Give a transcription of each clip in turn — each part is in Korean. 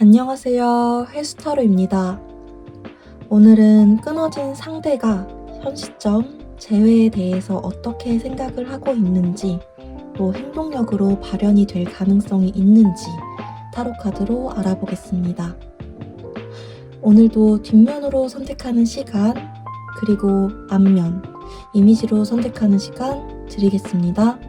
안녕하세요. 헬스타로입니다. 오늘은 끊어진 상대가 현 시점 재회에 대해서 어떻게 생각을 하고 있는지, 또 행동력으로 발현이 될 가능성이 있는지 타로 카드로 알아보겠습니다. 오늘도 뒷면으로 선택하는 시간, 그리고 앞면, 이미지로 선택하는 시간 드리겠습니다.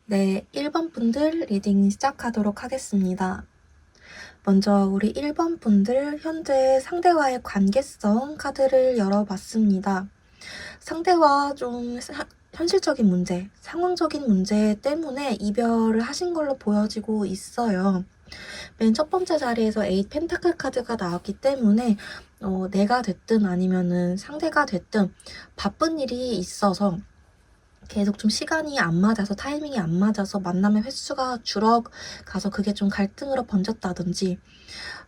네, 1번 분들 리딩 시작하도록 하겠습니다. 먼저 우리 1번 분들 현재 상대와의 관계성 카드를 열어봤습니다. 상대와 좀 현실적인 문제, 상황적인 문제 때문에 이별을 하신 걸로 보여지고 있어요. 맨 첫 번째 자리에서 8 펜타클 카드가 나왔기 때문에 내가 됐든 아니면은 상대가 됐든 바쁜 일이 있어서 계속 좀 시간이 안 맞아서, 타이밍이 안 맞아서 만남의 횟수가 줄어가서 그게 좀 갈등으로 번졌다든지,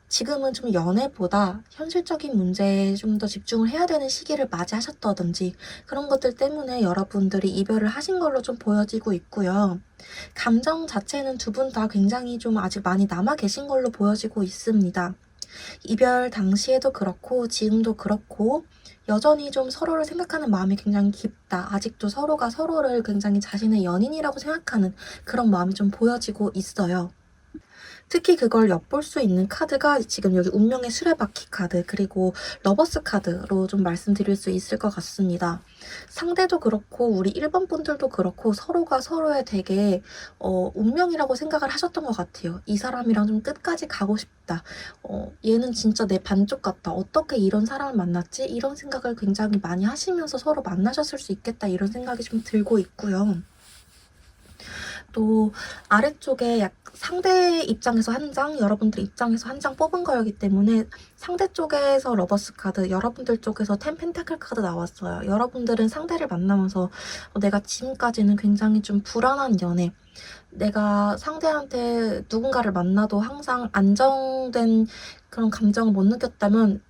지금은 좀 연애보다 현실적인 문제에 좀 더 집중을 해야 되는 시기를 맞이하셨다든지, 그런 것들 때문에 여러분들이 이별을 하신 걸로 좀 보여지고 있고요. 감정 자체는 두 분 다 굉장히 좀 아직 많이 남아 계신 걸로 보여지고 있습니다. 이별 당시에도 그렇고 지금도 그렇고 여전히 좀 서로를 생각하는 마음이 굉장히 깊다. 아직도 서로가 서로를 굉장히 자신의 연인이라고 생각하는 그런 마음이 좀 보여지고 있어요. 특히 그걸 엿볼 수 있는 카드가 지금 여기 운명의 수레바퀴 카드, 그리고 러버스 카드로 좀 말씀드릴 수 있을 것 같습니다. 상대도 그렇고 우리 1번 분들도 그렇고 서로가 서로에 되게 운명이라고 생각을 하셨던 것 같아요. 이 사람이랑 좀 끝까지 가고 싶다. 얘는 진짜 내 반쪽 같다. 어떻게 이런 사람을 만났지? 이런 생각을 굉장히 많이 하시면서 서로 만나셨을 수 있겠다. 이런 생각이 좀 들고 있고요. 또 아래쪽에 상대 입장에서 한 장, 여러분들 입장에서 한 장 뽑은 거였기 때문에 상대 쪽에서 러버스 카드, 여러분들 쪽에서 10 펜타클 카드 나왔어요. 여러분들은 상대를 만나면서 내가 지금까지는 굉장히 좀 불안한 연애, 내가 상대한테 누군가를 만나도 항상 안정된 그런 감정을 못 느꼈다면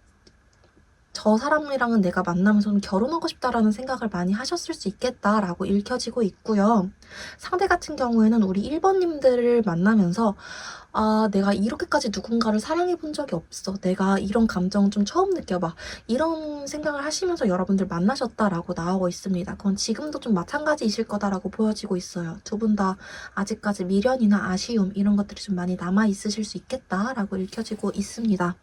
저 사람이랑은 내가 만나면서 좀 결혼하고 싶다라는 생각을 많이 하셨을 수 있겠다라고 읽혀지고 있고요. 상대 같은 경우에는 우리 1번님들을 만나면서 내가 이렇게까지 누군가를 사랑해 본 적이 없어. 내가 이런 감정 좀 처음 느껴봐. 이런 생각을 하시면서 여러분들 만나셨다라고 나오고 있습니다. 그건 지금도 좀 마찬가지이실 거다라고 보여지고 있어요. 두 분 다 아직까지 미련이나 아쉬움 이런 것들이 좀 많이 남아 있으실 수 있겠다라고 읽혀지고 있습니다.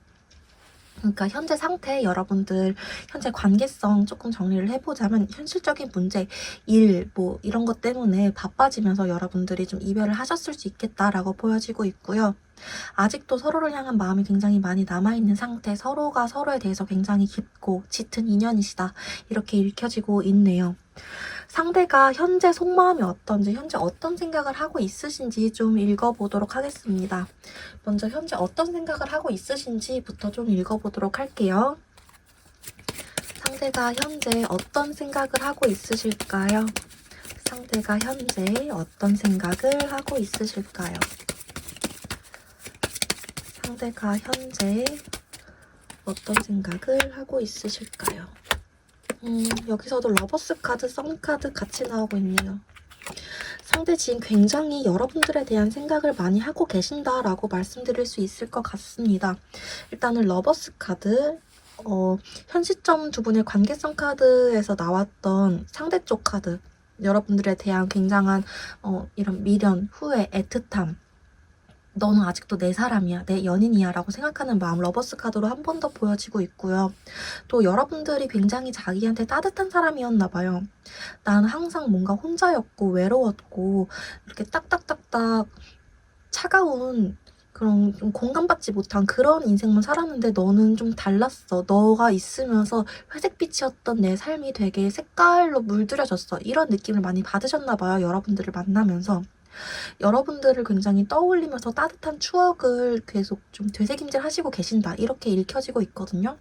그러니까 현재 상태, 여러분들 현재 관계성 조금 정리를 해보자면 현실적인 문제, 일, 뭐 이런 것 때문에 바빠지면서 여러분들이 좀 이별을 하셨을 수 있겠다라고 보여지고 있고요. 아직도 서로를 향한 마음이 굉장히 많이 남아있는 상태, 서로가 서로에 대해서 굉장히 깊고 짙은 인연이시다, 이렇게 읽혀지고 있네요. 상대가 현재 속마음이 어떤지, 현재 어떤 생각을 하고 있으신지 좀 읽어보도록 하겠습니다. 먼저 현재 어떤 생각을 하고 있으신지부터 좀 읽어보도록 할게요. 상대가 현재 어떤 생각을 하고 있으실까요? 상대가 현재 어떤 생각을 하고 있으실까요? 상대가 현재 어떤 생각을 하고 있으실까요? 여기서도 러버스 카드, 선 카드 같이 나오고 있네요. 상대 지금 굉장히 여러분들에 대한 생각을 많이 하고 계신다라고 말씀드릴 수 있을 것 같습니다. 일단은 러버스 카드, 현 시점 두 분의 관계성 카드에서 나왔던 상대 쪽 카드, 여러분들에 대한 굉장한 이런 미련, 후회, 애틋함, 너는 아직도 내 사람이야, 내 연인이야 라고 생각하는 마음 러버스 카드로 한 번 더 보여지고 있고요. 또 여러분들이 굉장히 자기한테 따뜻한 사람이었나 봐요. 난 항상 뭔가 혼자였고 외로웠고 이렇게 딱딱딱딱 차가운 그런 좀 공감받지 못한 그런 인생만 살았는데 너는 좀 달랐어. 너가 있으면서 회색빛이었던 내 삶이 되게 색깔로 물들여졌어. 이런 느낌을 많이 받으셨나 봐요. 여러분들을 만나면서. 여러분들을 굉장히 떠올리면서 따뜻한 추억을 계속 좀 되새김질 하시고 계신다. 이렇게 읽혀지고 있거든요.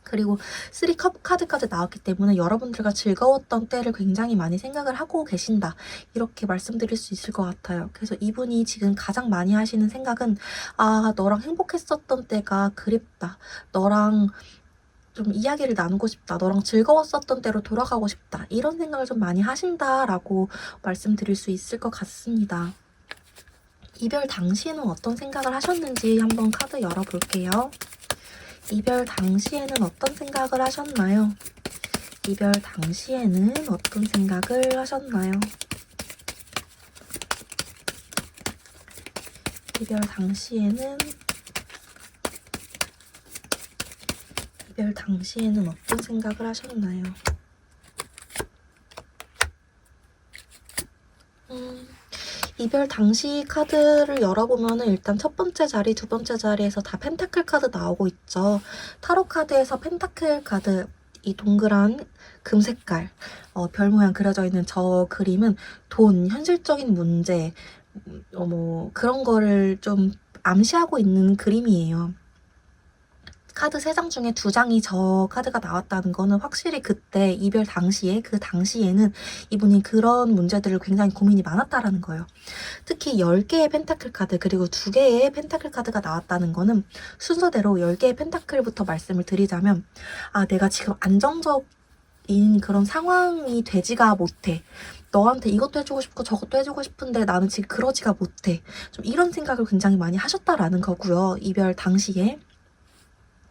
그리고 3컵 카드까지 나왔기 때문에 여러분들과 즐거웠던 때를 굉장히 많이 생각을 하고 계신다. 이렇게 말씀드릴 수 있을 것 같아요. 그래서 이분이 지금 가장 많이 하시는 생각은 아, 너랑 행복했었던 때가 그립다. 너랑 좀 이야기를 나누고 싶다. 너랑 즐거웠었던 때로 돌아가고 싶다. 이런 생각을 좀 많이 하신다라고 말씀드릴 수 있을 것 같습니다. 이별 당시에는 어떤 생각을 하셨는지 한번 카드 열어볼게요. 이별 당시에는 어떤 생각을 하셨나요? 이별 당시에는 어떤 생각을 하셨나요? 이별 당시에는 어떤 생각을 하셨나요? 이별 당시 카드를 열어보면 일단 첫 번째 자리, 두 번째 자리에서 다 펜타클 카드 나오고 있죠. 타로 카드에서 펜타클 카드, 이 동그란 금 색깔, 별 모양 그려져 있는 저 그림은 돈, 현실적인 문제, 뭐 그런 거를 좀 암시하고 있는 그림이에요. 카드 3장 중에 2장이 저 카드가 나왔다는 거는 확실히 그때 이별 당시에 그 당시에는 이분이 그런 문제들을 굉장히 고민이 많았다라는 거예요. 특히 10개의 펜타클 카드 그리고 2개의 펜타클 카드가 나왔다는 거는 순서대로 10개의 펜타클부터 말씀을 드리자면 아, 내가 지금 안정적인 그런 상황이 되지가 못해. 너한테 이것도 해주고 싶고 저것도 해주고 싶은데 나는 지금 그러지가 못해. 좀 이런 생각을 굉장히 많이 하셨다라는 거고요. 이별 당시에.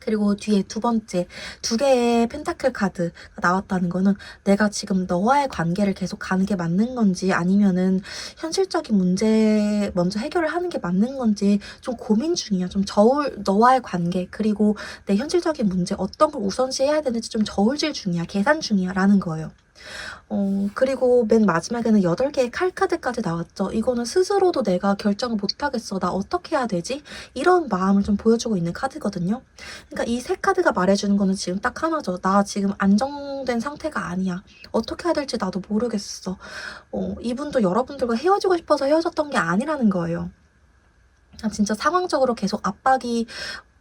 그리고 뒤에 두 번째 2개의 펜타클 카드가 나왔다는 거는 내가 지금 너와의 관계를 계속 가는 게 맞는 건지 아니면은 현실적인 문제 먼저 해결을 하는 게 맞는 건지 좀 고민 중이야. 좀 너와의 관계 그리고 내 현실적인 문제 어떤 걸 우선시해야 되는지 좀 저울질 중이야. 계산 중이야 라는 거예요. 그리고 맨 마지막에는 8개의 칼카드까지 나왔죠. 이거는 스스로도 내가 결정을 못하겠어. 나 어떻게 해야 되지? 이런 마음을 좀 보여주고 있는 카드거든요. 그러니까 이 세 카드가 말해주는 거는 지금 딱 하나죠. 나 지금 안정된 상태가 아니야. 어떻게 해야 될지 나도 모르겠어. 이분도 여러분들과 헤어지고 싶어서 헤어졌던 게 아니라는 거예요. 진짜 상황적으로 계속 압박이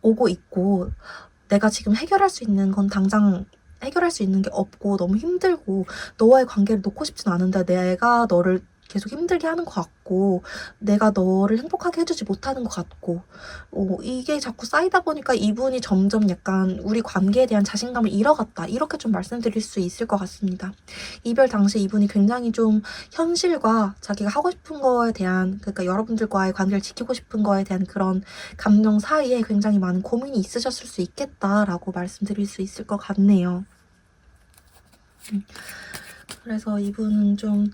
오고 있고 내가 지금 해결할 수 있는 건 당장 해결할 수 있는 게 없고 너무 힘들고 너와의 관계를 놓고 싶진 않은데 내가 너를 계속 힘들게 하는 것 같고 내가 너를 행복하게 해주지 못하는 것 같고 이게 자꾸 쌓이다 보니까 이분이 점점 약간 우리 관계에 대한 자신감을 잃어갔다 이렇게 좀 말씀드릴 수 있을 것 같습니다. 이별 당시 이분이 굉장히 좀 현실과 자기가 하고 싶은 거에 대한 그러니까 여러분들과의 관계를 지키고 싶은 거에 대한 그런 감정 사이에 굉장히 많은 고민이 있으셨을 수 있겠다라고 말씀드릴 수 있을 것 같네요. 그래서 이분은 좀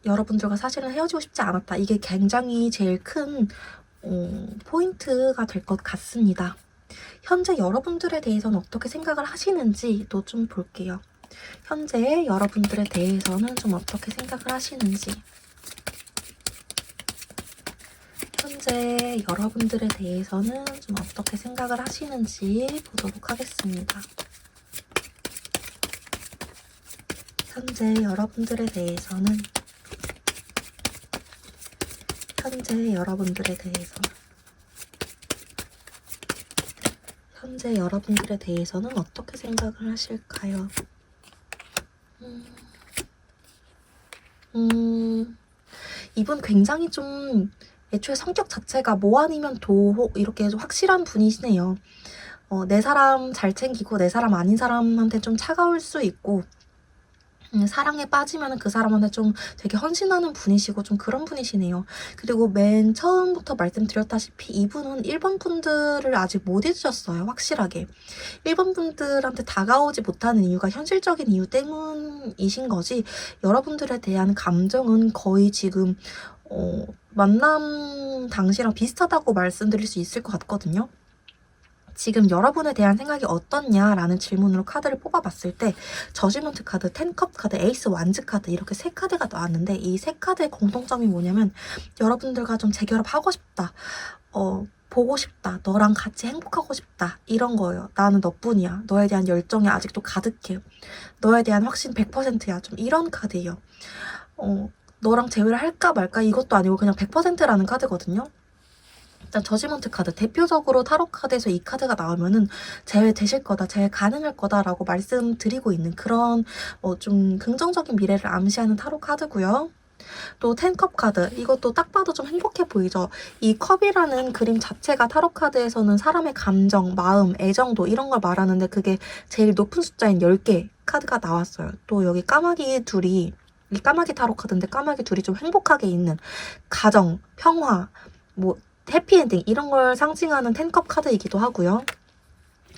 여러분들과 사실은 헤어지고 싶지 않았다. 이게 굉장히 제일 큰 포인트가 될 것 같습니다. 현재 여러분들에 대해서는 어떻게 생각을 하시는지도 좀 볼게요. 현재 여러분들에 대해서는 좀 어떻게 생각을 하시는지. 현재 여러분들에 대해서는 좀 어떻게 생각을 하시는지 보도록 하겠습니다. 현재 여러분들에 대해서는 현재 여러분들에 대해서는 어떻게 생각을 하실까요? 이분 굉장히 좀 애초에 성격 자체가 뭐 아니면 도 이렇게 확실한 분이시네요. 내 사람 잘 챙기고 내 사람 아닌 사람한테 좀 차가울 수 있고 사랑에 빠지면 그 사람한테 좀 되게 헌신하는 분이시고 좀 그런 분이시네요. 그리고 맨 처음부터 말씀드렸다시피 이분은 1번 분들을 아직 못 잊으셨어요. 확실하게. 1번 분들한테 다가오지 못하는 이유가 현실적인 이유 때문이신 거지 여러분들에 대한 감정은 거의 지금 만남 당시랑 비슷하다고 말씀드릴 수 있을 것 같거든요. 지금 여러분에 대한 생각이 어떻냐라는 질문으로 카드를 뽑아봤을 때 저지먼트 카드, 텐컵 카드, 에이스 완즈 카드 이렇게 세 카드가 나왔는데 이 세 카드의 공통점이 뭐냐면 여러분들과 좀 재결합하고 싶다. 보고 싶다. 너랑 같이 행복하고 싶다. 이런 거예요. 나는 너뿐이야. 너에 대한 열정이 아직도 가득해. 너에 대한 확신 100%야. 좀 이런 카드예요. 너랑 재회를 할까 말까 이것도 아니고 그냥 100%라는 카드거든요. 일단 저지먼트 카드 대표적으로 타로 카드에서 이 카드가 나오면은 재회 되실 거다, 재회 가능할 거다라고 말씀드리고 있는 그런 좀 긍정적인 미래를 암시하는 타로 카드고요. 또 텐컵 카드 이것도 딱 봐도 좀 행복해 보이죠. 이 컵이라는 그림 자체가 타로 카드에서는 사람의 감정, 마음, 애정도 이런 걸 말하는데 그게 제일 높은 숫자인 10개 카드가 나왔어요. 또 여기 까마귀 둘이 이 까마귀 타로 카드인데 까마귀 둘이 좀 행복하게 있는 가정, 평화, 뭐 해피엔딩 이런 걸 상징하는 텐컵 카드이기도 하고요.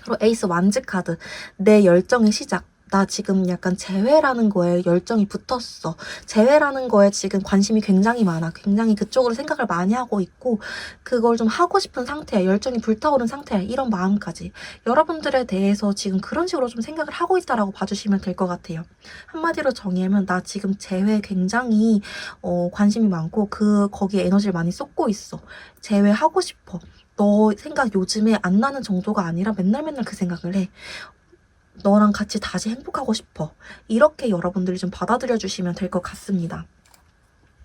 그리고 에이스 완즈 카드 내 열정의 시작. 나 지금 약간 재회라는 거에 열정이 붙었어. 재회라는 거에 지금 관심이 굉장히 많아. 굉장히 그쪽으로 생각을 많이 하고 있고 그걸 좀 하고 싶은 상태야. 열정이 불타오른 상태야. 이런 마음까지. 여러분들에 대해서 지금 그런 식으로 좀 생각을 하고 있다라고 봐주시면 될 것 같아요. 한마디로 정의하면 나 지금 재회 굉장히 관심이 많고 거기에 에너지를 많이 쏟고 있어. 재회하고 싶어. 너 생각 요즘에 안 나는 정도가 아니라 맨날 그 생각을 해. 너랑 같이 다시 행복하고 싶어. 이렇게 여러분들이 좀 받아들여 주시면 될 것 같습니다.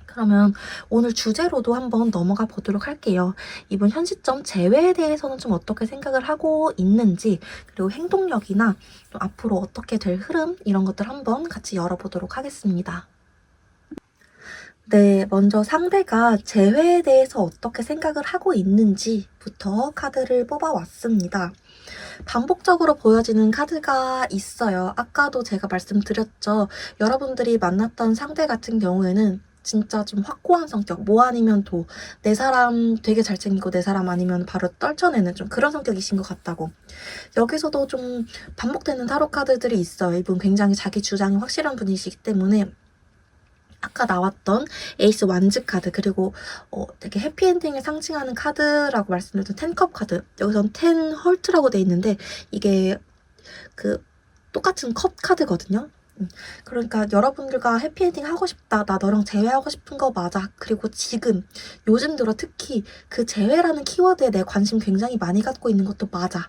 그러면 오늘 주제로도 한번 넘어가 보도록 할게요. 이번 현 시점 재회에 대해서는 좀 어떻게 생각을 하고 있는지 그리고 행동력이나 또 앞으로 어떻게 될 흐름 이런 것들 한번 같이 열어보도록 하겠습니다. 네, 먼저 상대가 재회에 대해서 어떻게 생각을 하고 있는지부터 카드를 뽑아왔습니다. 반복적으로 보여지는 카드가 있어요. 아까도 제가 말씀드렸죠. 여러분들이 만났던 상대 같은 경우에는 진짜 좀 확고한 성격, 뭐 아니면 도, 내 사람 되게 잘 챙기고 내 사람 아니면 바로 떨쳐내는 좀 그런 성격이신 것 같다고. 여기서도 좀 반복되는 타로 카드들이 있어요. 이분 굉장히 자기 주장이 확실한 분이시기 때문에 아까 나왔던 에이스 완즈 카드 그리고 되게 해피엔딩을 상징하는 카드라고 말씀드렸던 텐컵 카드 여기선 텐 헐트라고 돼 있는데 이게 그 똑같은 컵 카드거든요. 그러니까 여러분들과 해피엔딩 하고 싶다. 나 너랑 재회하고 싶은 거 맞아. 그리고 지금 요즘 들어 특히 그 재회라는 키워드에 내 관심 굉장히 많이 갖고 있는 것도 맞아.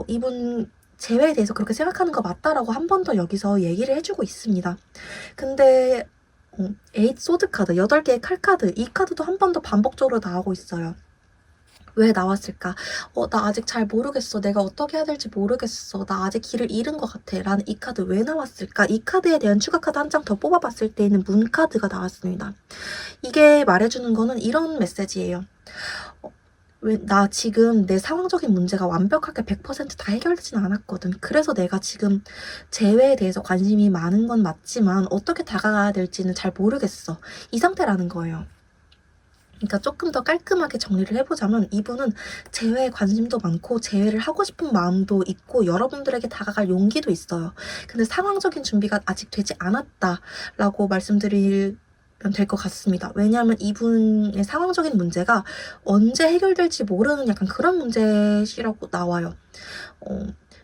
이분 재회에 대해서 그렇게 생각하는 거 맞다라고 한 번 더 여기서 얘기를 해주고 있습니다. 근데 에잇 소드 카드, 8개의 칼 카드, 이 카드도 한 번 더 반복적으로 나오고 있어요. 왜 나왔을까? 나 아직 잘 모르겠어. 내가 어떻게 해야 될지 모르겠어. 나 아직 길을 잃은 것 같아. 라는 이 카드 왜 나왔을까? 이 카드에 대한 추가 카드 한 장 더 뽑아봤을 때에는 문 카드가 나왔습니다. 이게 말해주는 거는 이런 메시지예요. 나 지금 내 상황적인 문제가 완벽하게 100%다 해결되진 않았거든. 그래서 내가 지금 재회에 대해서 관심이 많은 건 맞지만 어떻게 다가가야 될지는 잘 모르겠어. 이 상태라는 거예요. 그러니까 조금 더 깔끔하게 정리를 해보자면 이분은 재회에 관심도 많고 재회를 하고 싶은 마음도 있고 여러분들에게 다가갈 용기도 있어요. 근데 상황적인 준비가 아직 되지 않았다라고 말씀드릴 될 것 같습니다. 왜냐하면 이분의 상황적인 문제가 언제 해결될지 모르는 약간 그런 문제시라고 나와요.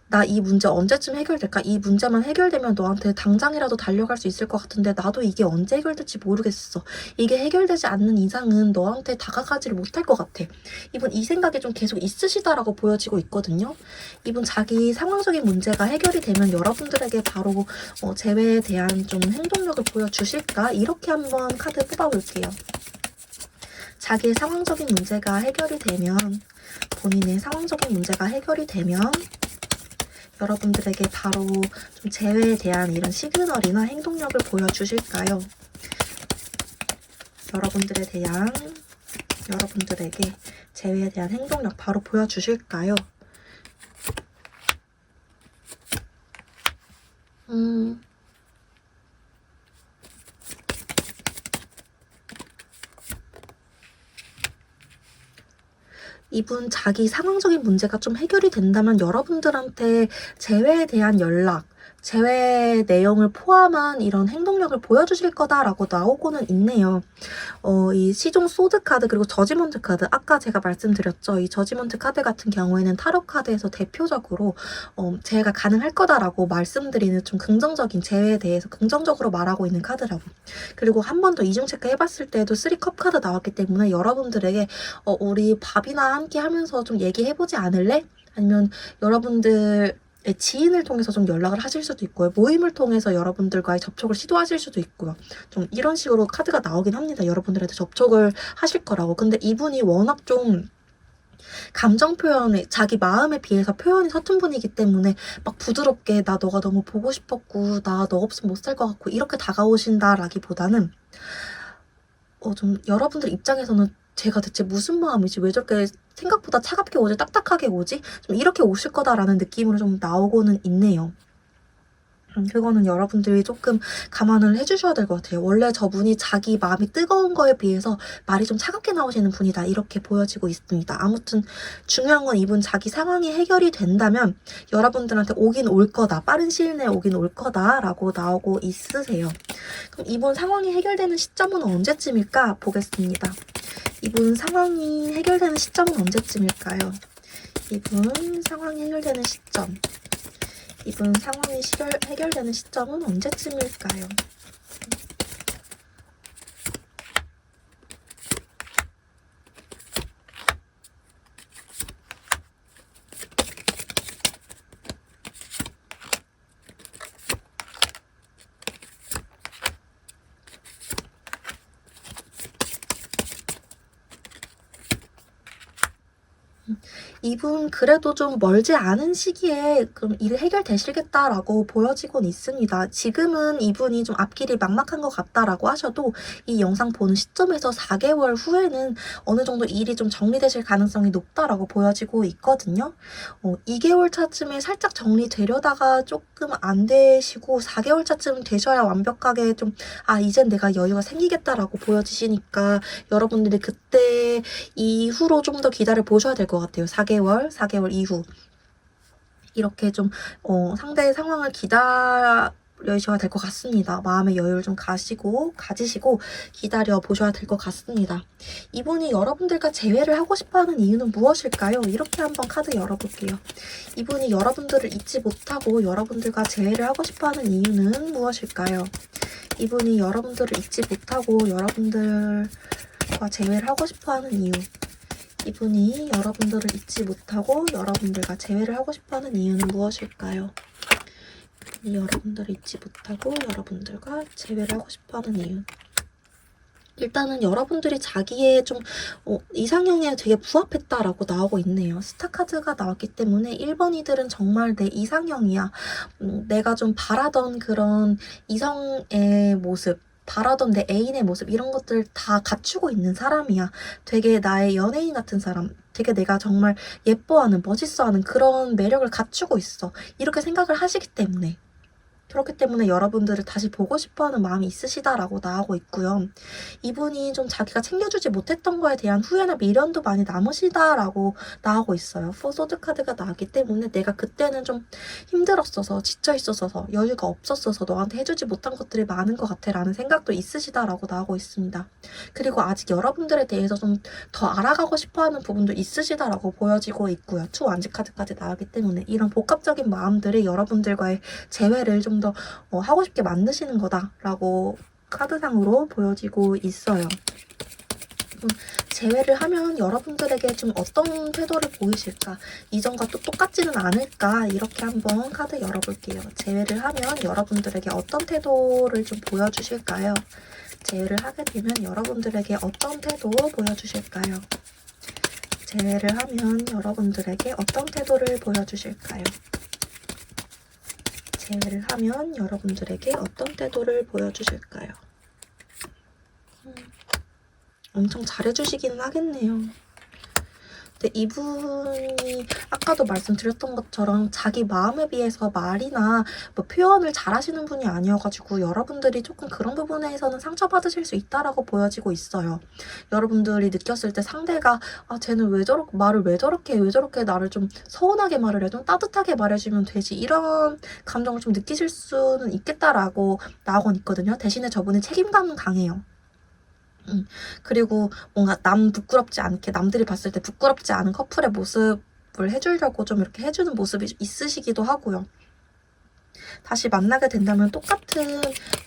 나 이 문제 언제쯤 해결될까? 이 문제만 해결되면 너한테 당장이라도 달려갈 수 있을 것 같은데 나도 이게 언제 해결될지 모르겠어. 이게 해결되지 않는 이상은 너한테 다가가지를 못할 것 같아. 이분 이 생각이 좀 계속 있으시다라고 보여지고 있거든요. 이분 자기 상황적인 문제가 해결이 되면 여러분들에게 바로 재회에 대한 좀 행동력을 보여주실까? 이렇게 한번 카드 뽑아볼게요. 자기의 상황적인 문제가 해결이 되면 본인의 상황적인 문제가 해결이 되면 여러분들에게 바로 좀 재회에 대한 이런 시그널이나 행동력을 보여주실까요? 여러분들에게 제외에 대한 행동력 바로 보여주실까요? 이분 자기 상황적인 문제가 좀 해결이 된다면 여러분들한테 재회에 대한 연락, 재회 내용을 포함한 이런 행동력을 보여주실 거다라고 나오고는 있네요. 이 시종 소드 카드 그리고 저지먼트 카드 아까 제가 말씀드렸죠. 이 저지먼트 카드 같은 경우에는 타로 카드에서 대표적으로 재회가 가능할 거다라고 말씀드리는 좀 긍정적인 재회에 대해서 긍정적으로 말하고 있는 카드라고. 그리고 한 번 더 이중 체크 해봤을 때도 3컵 카드 나왔기 때문에 여러분들에게 우리 밥이나 함께 하면서 좀 얘기해보지 않을래? 아니면 여러분들 지인을 통해서 좀 연락을 하실 수도 있고요. 모임을 통해서 여러분들과의 접촉을 시도하실 수도 있고요. 좀 이런 식으로 카드가 나오긴 합니다. 여러분들한테 접촉을 하실 거라고. 근데 이분이 워낙 좀 감정 표현에 자기 마음에 비해서 표현이 서툰 분이기 때문에 막 부드럽게 나 너가 너무 보고 싶었고 나 너 없으면 못 살 것 같고 이렇게 다가오신다라기보다는 좀 여러분들 입장에서는 제가 대체 무슨 마음이지? 왜 저렇게 생각보다 차갑게 오지? 딱딱하게 오지? 좀 이렇게 오실 거다라는 느낌으로 좀 나오고는 있네요. 그거는 여러분들이 조금 감안을 해주셔야 될 것 같아요. 원래 저분이 자기 마음이 뜨거운 거에 비해서 말이 좀 차갑게 나오시는 분이다. 이렇게 보여지고 있습니다. 아무튼 중요한 건 이분 자기 상황이 해결이 된다면 여러분들한테 오긴 올 거다. 빠른 시일 내에 오긴 올 거다. 라고 나오고 있으세요. 그럼 이분 상황이 해결되는 시점은 언제쯤일까? 보겠습니다. 이분 상황이 해결되는 시점은 언제쯤일까요? 이분 상황이 해결되는 시점. 이분 상황이 해결되는 시점은 언제쯤일까요? 이분 그래도 좀 멀지 않은 시기에 그럼 일이 해결되시겠다라고 보여지곤 있습니다. 지금은 이분이 좀 앞길이 막막한 것 같다라고 하셔도 이 영상 보는 시점에서 4개월 후에는 어느 정도 일이 좀 정리되실 가능성이 높다라고 보여지고 있거든요. 2개월 차쯤에 살짝 정리되려다가 조금 안 되시고 4개월 차쯤 되셔야 완벽하게 좀 이젠 내가 여유가 생기겠다라고 보여지시니까 여러분들이 그때 이후로 좀 더 기다려 보셔야 될 것 같아요. 4개월 이후 이렇게 좀 상대의 상황을 기다려주셔야 될 것 같습니다. 마음의 여유를 좀 가지시고 기다려 보셔야 될 것 같습니다. 이분이 여러분들과 재회를 하고 싶어하는 이유는 무엇일까요? 이렇게 한번 카드 열어볼게요. 이분이 여러분들을 잊지 못하고 여러분들과 재회를 하고 싶어하는 이유는 무엇일까요? 이분이 여러분들을 잊지 못하고 여러분들과 재회를 하고 싶어하는 이유. 이분이 여러분들을 잊지 못하고 여러분들과 재회를 하고 싶어하는 이유는 무엇일까요? 이분이 여러분들을 잊지 못하고 여러분들과 재회를 하고 싶어하는 이유. 일단은 여러분들이 자기의 좀 이상형에 되게 부합했다라고 나오고 있네요. 스타카드가 나왔기 때문에 1번이들은 정말 내 이상형이야. 내가 좀 바라던 그런 이성의 모습, 바라던 내 애인의 모습 이런 것들 다 갖추고 있는 사람이야. 되게 나의 연예인 같은 사람, 되게 내가 정말 예뻐하는, 멋있어하는 그런 매력을 갖추고 있어. 이렇게 생각을 하시기 때문에 그렇기 때문에 여러분들을 다시 보고 싶어하는 마음이 있으시다라고 나오고 있고요. 이분이 좀 자기가 챙겨주지 못했던 거에 대한 후회나 미련도 많이 남으시다라고 나오고 있어요. 포소드 카드가 나왔기 때문에 내가 그때는 좀 힘들었어서 지쳐있었어서 여유가 없었어서 너한테 해주지 못한 것들이 많은 것 같아 라는 생각도 있으시다라고 나오고 있습니다. 그리고 아직 여러분들에 대해서 좀 더 알아가고 싶어하는 부분도 있으시다라고 보여지고 있고요. 투 완지 카드까지 나오기 때문에 이런 복합적인 마음들이 여러분들과의 재회를 좀 더 하고 싶게 만드시는 거다라고 카드상으로 보여지고 있어요. 재회를 하면 여러분들에게 좀 어떤 태도를 보이실까? 이전과 또 똑같지는 않을까? 이렇게 한번 카드 열어볼게요. 재회를 하면 여러분들에게 어떤 태도를 좀 보여주실까요? 재회를 하게 되면 여러분들에게 어떤 태도 보여주실까요? 재회를 하면 여러분들에게 어떤 태도를 보여주실까요? 재회를 하면 여러분들에게 어떤 태도를 보여주실까요? 엄청 잘해주시기는 하겠네요. 근데 이분이 아까도 말씀드렸던 것처럼 자기 마음에 비해서 말이나 뭐 표현을 잘하시는 분이 아니어가지고 여러분들이 조금 그런 부분에서는 상처받으실 수 있다라고 보여지고 있어요. 여러분들이 느꼈을 때 상대가 쟤는 왜 저렇게 말을 왜 저렇게 나를 좀 서운하게 말을 해, 좀 따뜻하게 말해주면 되지, 이런 감정을 좀 느끼실 수는 있겠다라고 나오곤 있거든요. 대신에 저분은 책임감은 강해요. 그리고 뭔가 부끄럽지 않게, 남들이 봤을 때 부끄럽지 않은 커플의 모습을 해주려고 좀 이렇게 해주는 모습이 있으시기도 하고요. 다시 만나게 된다면 똑같은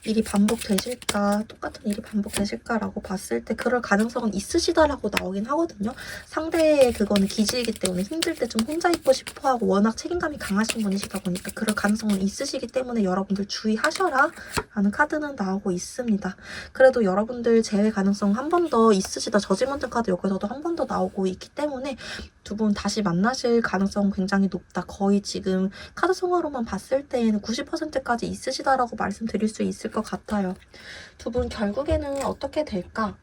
일이 반복되실까라고 봤을 때 그럴 가능성은 있으시다라고 나오긴 하거든요. 상대의 그거는 기질이기 때문에 힘들 때 좀 혼자 있고 싶어하고 워낙 책임감이 강하신 분이시다 보니까 그럴 가능성은 있으시기 때문에 여러분들 주의하셔라 라는 카드는 나오고 있습니다. 그래도 여러분들 재회 가능성 한 번 더 있으시다. 저지먼트 카드 여기서도 한 번 더 나오고 있기 때문에 두 분 다시 만나실 가능성은 굉장히 높다. 거의 지금 카드 송화로만 봤을 때에는 90%까지 있으시다라고 말씀드릴 수 있을 것 같아요. 두 분 결국에는 어떻게 될까?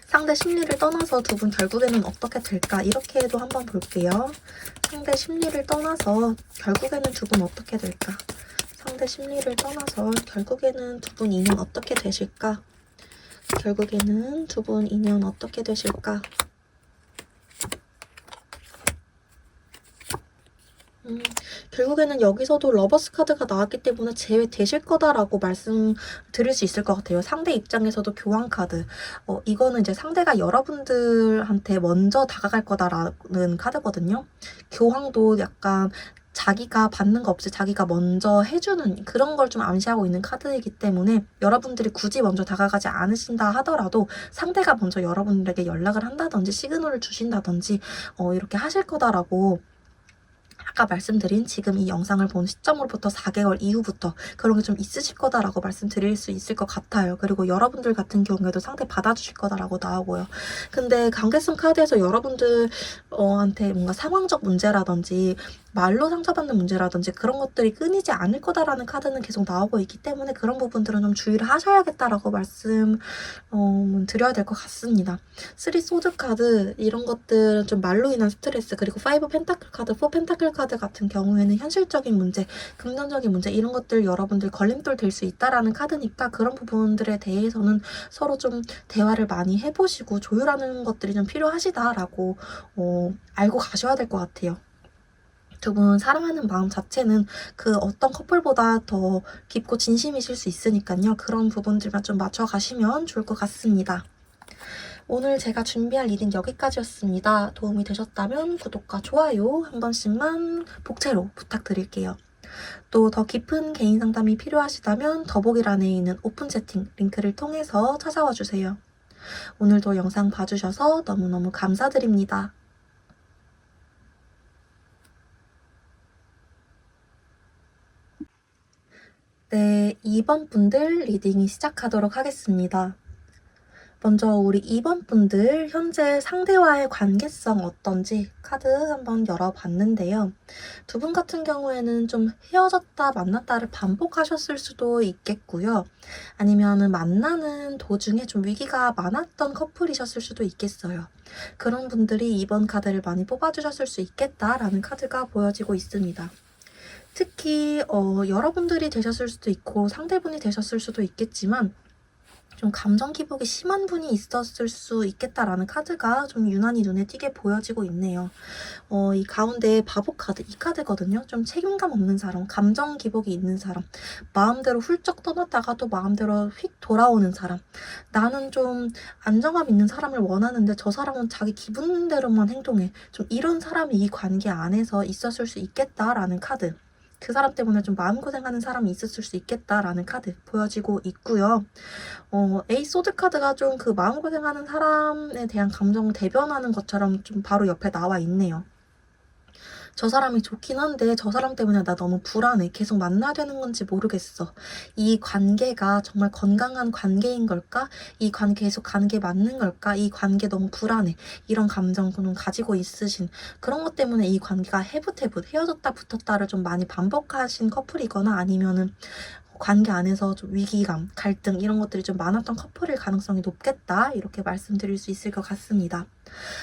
상대 심리를 떠나서 두 분 결국에는 어떻게 될까? 이렇게도 한번 볼게요. 상대 심리를 떠나서 결국에는 두 분 어떻게 될까? 상대 심리를 떠나서 결국에는 두 분 인연 어떻게 되실까? 결국에는 두 분 인연 어떻게 되실까? 결국에는 여기서도 러버스 카드가 나왔기 때문에 제외되실 거다라고 말씀드릴 수 있을 것 같아요. 상대 입장에서도 교환 카드. 이거는 이제 상대가 여러분들한테 먼저 다가갈 거다라는 카드거든요. 교황도 약간 자기가 받는 거 없이 자기가 먼저 해주는 그런 걸 좀 암시하고 있는 카드이기 때문에 여러분들이 굳이 먼저 다가가지 않으신다 하더라도 상대가 먼저 여러분들에게 연락을 한다든지 시그널을 주신다든지 이렇게 하실 거다라고 아까 말씀드린 지금 이 영상을 본 시점으로부터 4개월 이후부터 그런 게 좀 있으실 거다라고 말씀드릴 수 있을 것 같아요. 그리고 여러분들 같은 경우에도 상대 받아주실 거다라고 나오고요. 근데 관계성 카드에서 여러분들한테 뭔가 상황적 문제라든지 말로 상처받는 문제라든지 그런 것들이 끊이지 않을 거다라는 카드는 계속 나오고 있기 때문에 그런 부분들은 좀 주의를 하셔야겠다라고 말씀 드려야 될 것 같습니다. 3 소드 카드 이런 것들은 좀 말로 인한 스트레스, 그리고 5 펜타클 카드, 4 펜타클 카드 같은 경우에는 현실적인 문제, 금전적인 문제 이런 것들 여러분들 걸림돌 될 수 있다라는 카드니까 그런 부분들에 대해서는 서로 좀 대화를 많이 해보시고 조율하는 것들이 좀 필요하시다라고 알고 가셔야 될 것 같아요. 두 분 사랑하는 마음 자체는 그 어떤 커플보다 더 깊고 진심이실 수 있으니까요. 그런 부분들만 좀 맞춰가시면 좋을 것 같습니다. 오늘 제가 준비한 리딩 여기까지였습니다. 도움이 되셨다면 구독과 좋아요 한 번씩만 복채로 부탁드릴게요. 또 더 깊은 개인 상담이 필요하시다면 더보기란에 있는 오픈 채팅 링크를 통해서 찾아와 주세요. 오늘도 영상 봐주셔서 너무너무 감사드립니다. 네, 2번 분들 리딩이 시작하도록 하겠습니다. 먼저 우리 2번 분들 현재 상대와의 관계성 어떤지 카드 한번 열어봤는데요. 두 분 같은 경우에는 좀 헤어졌다 만났다를 반복하셨을 수도 있겠고요. 아니면 만나는 도중에 좀 위기가 많았던 커플이셨을 수도 있겠어요. 그런 분들이 이번 카드를 많이 뽑아주셨을 수 있겠다라는 카드가 보여지고 있습니다. 특히 여러분들이 되셨을 수도 있고 상대분이 되셨을 수도 있겠지만 좀 감정 기복이 심한 분이 있었을 수 있겠다라는 카드가 좀 유난히 눈에 띄게 보여지고 있네요. 이 가운데 바보 카드, 이 카드거든요. 좀 책임감 없는 사람, 감정 기복이 있는 사람, 마음대로 훌쩍 떠났다가 또 마음대로 휙 돌아오는 사람. 나는 좀 안정감 있는 사람을 원하는데 저 사람은 자기 기분대로만 행동해. 좀 이런 사람이 이 관계 안에서 있었을 수 있겠다라는 카드. 그 사람 때문에 좀 마음고생하는 사람이 있었을 수 있겠다라는 카드 보여지고 있고요. 에이스 소드 카드가 좀 그 마음고생하는 사람에 대한 감정을 대변하는 것처럼 좀 바로 옆에 나와 있네요. 저 사람이 좋긴 한데 저 사람 때문에 나 너무 불안해. 계속 만나야 되는 건지 모르겠어. 이 관계가 정말 건강한 관계인 걸까? 이 관계 계속 가는 게 맞는 걸까? 이 관계 너무 불안해. 이런 감정을 가지고 있으신 그런 것 때문에 이 관계가 헤어졌다 붙었다를 좀 많이 반복하신 커플이거나 아니면은 관계 안에서 좀 위기감, 갈등 이런 것들이 좀 많았던 커플일 가능성이 높겠다 이렇게 말씀드릴 수 있을 것 같습니다.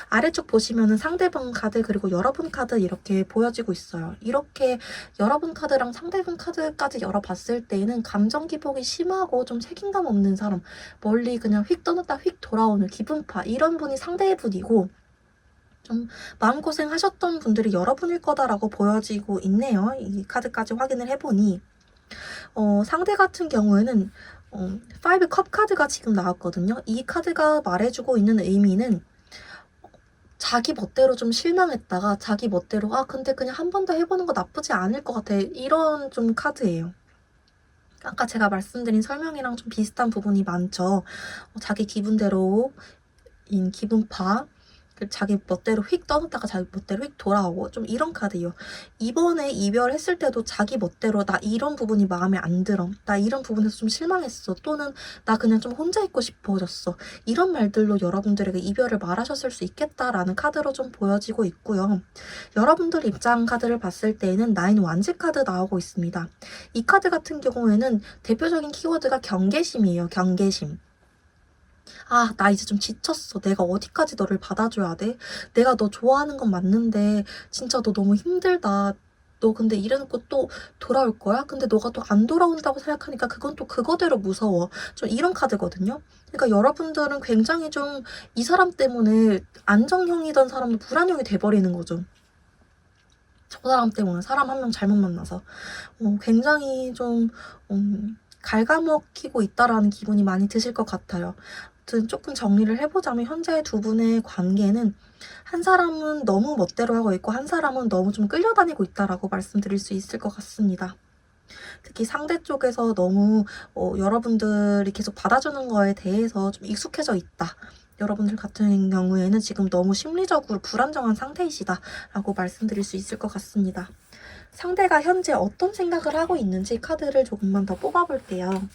아래쪽 보시면은 상대방 카드 그리고 여러분 카드 이렇게 보여지고 있어요. 이렇게 여러분 카드랑 상대방 카드까지 열어봤을 때에는 감정 기복이 심하고 좀 책임감 없는 사람, 멀리 그냥 휙 떠났다 휙 돌아오는 기분파 이런 분이 상대분이고 좀 마음고생 하셨던 분들이 여러분일 거다라고 보여지고 있네요. 이 카드까지 확인을 해보니 상대 같은 경우에는 5컵 카드가 지금 나왔거든요. 이 카드가 말해주고 있는 의미는 자기 멋대로 좀 실망했다가 자기 멋대로 근데 그냥 한 번 더 해보는 거 나쁘지 않을 것 같아 이런 좀 카드예요. 아까 제가 말씀드린 설명이랑 좀 비슷한 부분이 많죠. 자기 기분대로인 기분파, 자기 멋대로 휙 떠났다가 자기 멋대로 휙 돌아오고 좀 이런 카드예요. 이번에 이별했을 때도 자기 멋대로 나 이런 부분이 마음에 안 들어, 나 이런 부분에서 좀 실망했어, 또는 나 그냥 좀 혼자 있고 싶어졌어, 이런 말들로 여러분들에게 이별을 말하셨을 수 있겠다라는 카드로 좀 보여지고 있고요. 여러분들 입장 카드를 봤을 때에는 9 완즈 카드 나오고 있습니다. 이 카드 같은 경우에는 대표적인 키워드가 경계심이에요. 경계심. 나 이제 좀 지쳤어. 내가 어디까지 너를 받아줘야 돼? 내가 너 좋아하는 건 맞는데 진짜 너 너무 힘들다. 너 근데 이래놓고 또 돌아올 거야? 근데 너가 또 안 돌아온다고 생각하니까 그건 또 그거대로 무서워. 좀 이런 카드거든요. 그러니까 여러분들은 굉장히 좀 이 사람 때문에 안정형이던 사람도 불안형이 돼버리는 거죠. 저 사람 때문에 사람 한 명 잘못 만나서 굉장히 좀 갉아먹히고 있다라는 기분이 많이 드실 것 같아요. 아무튼 조금 정리를 해보자면 현재 두 분의 관계는 한 사람은 너무 멋대로 하고 있고 한 사람은 너무 좀 끌려다니고 있다라고 말씀드릴 수 있을 것 같습니다. 특히 상대 쪽에서 너무 여러분들이 계속 받아주는 거에 대해서 좀 익숙해져 있다. 여러분들 같은 경우에는 지금 너무 심리적으로 불안정한 상태이시다 라고 말씀드릴 수 있을 것 같습니다. 상대가 현재 어떤 생각을 하고 있는지 카드를 조금만 더 뽑아볼게요.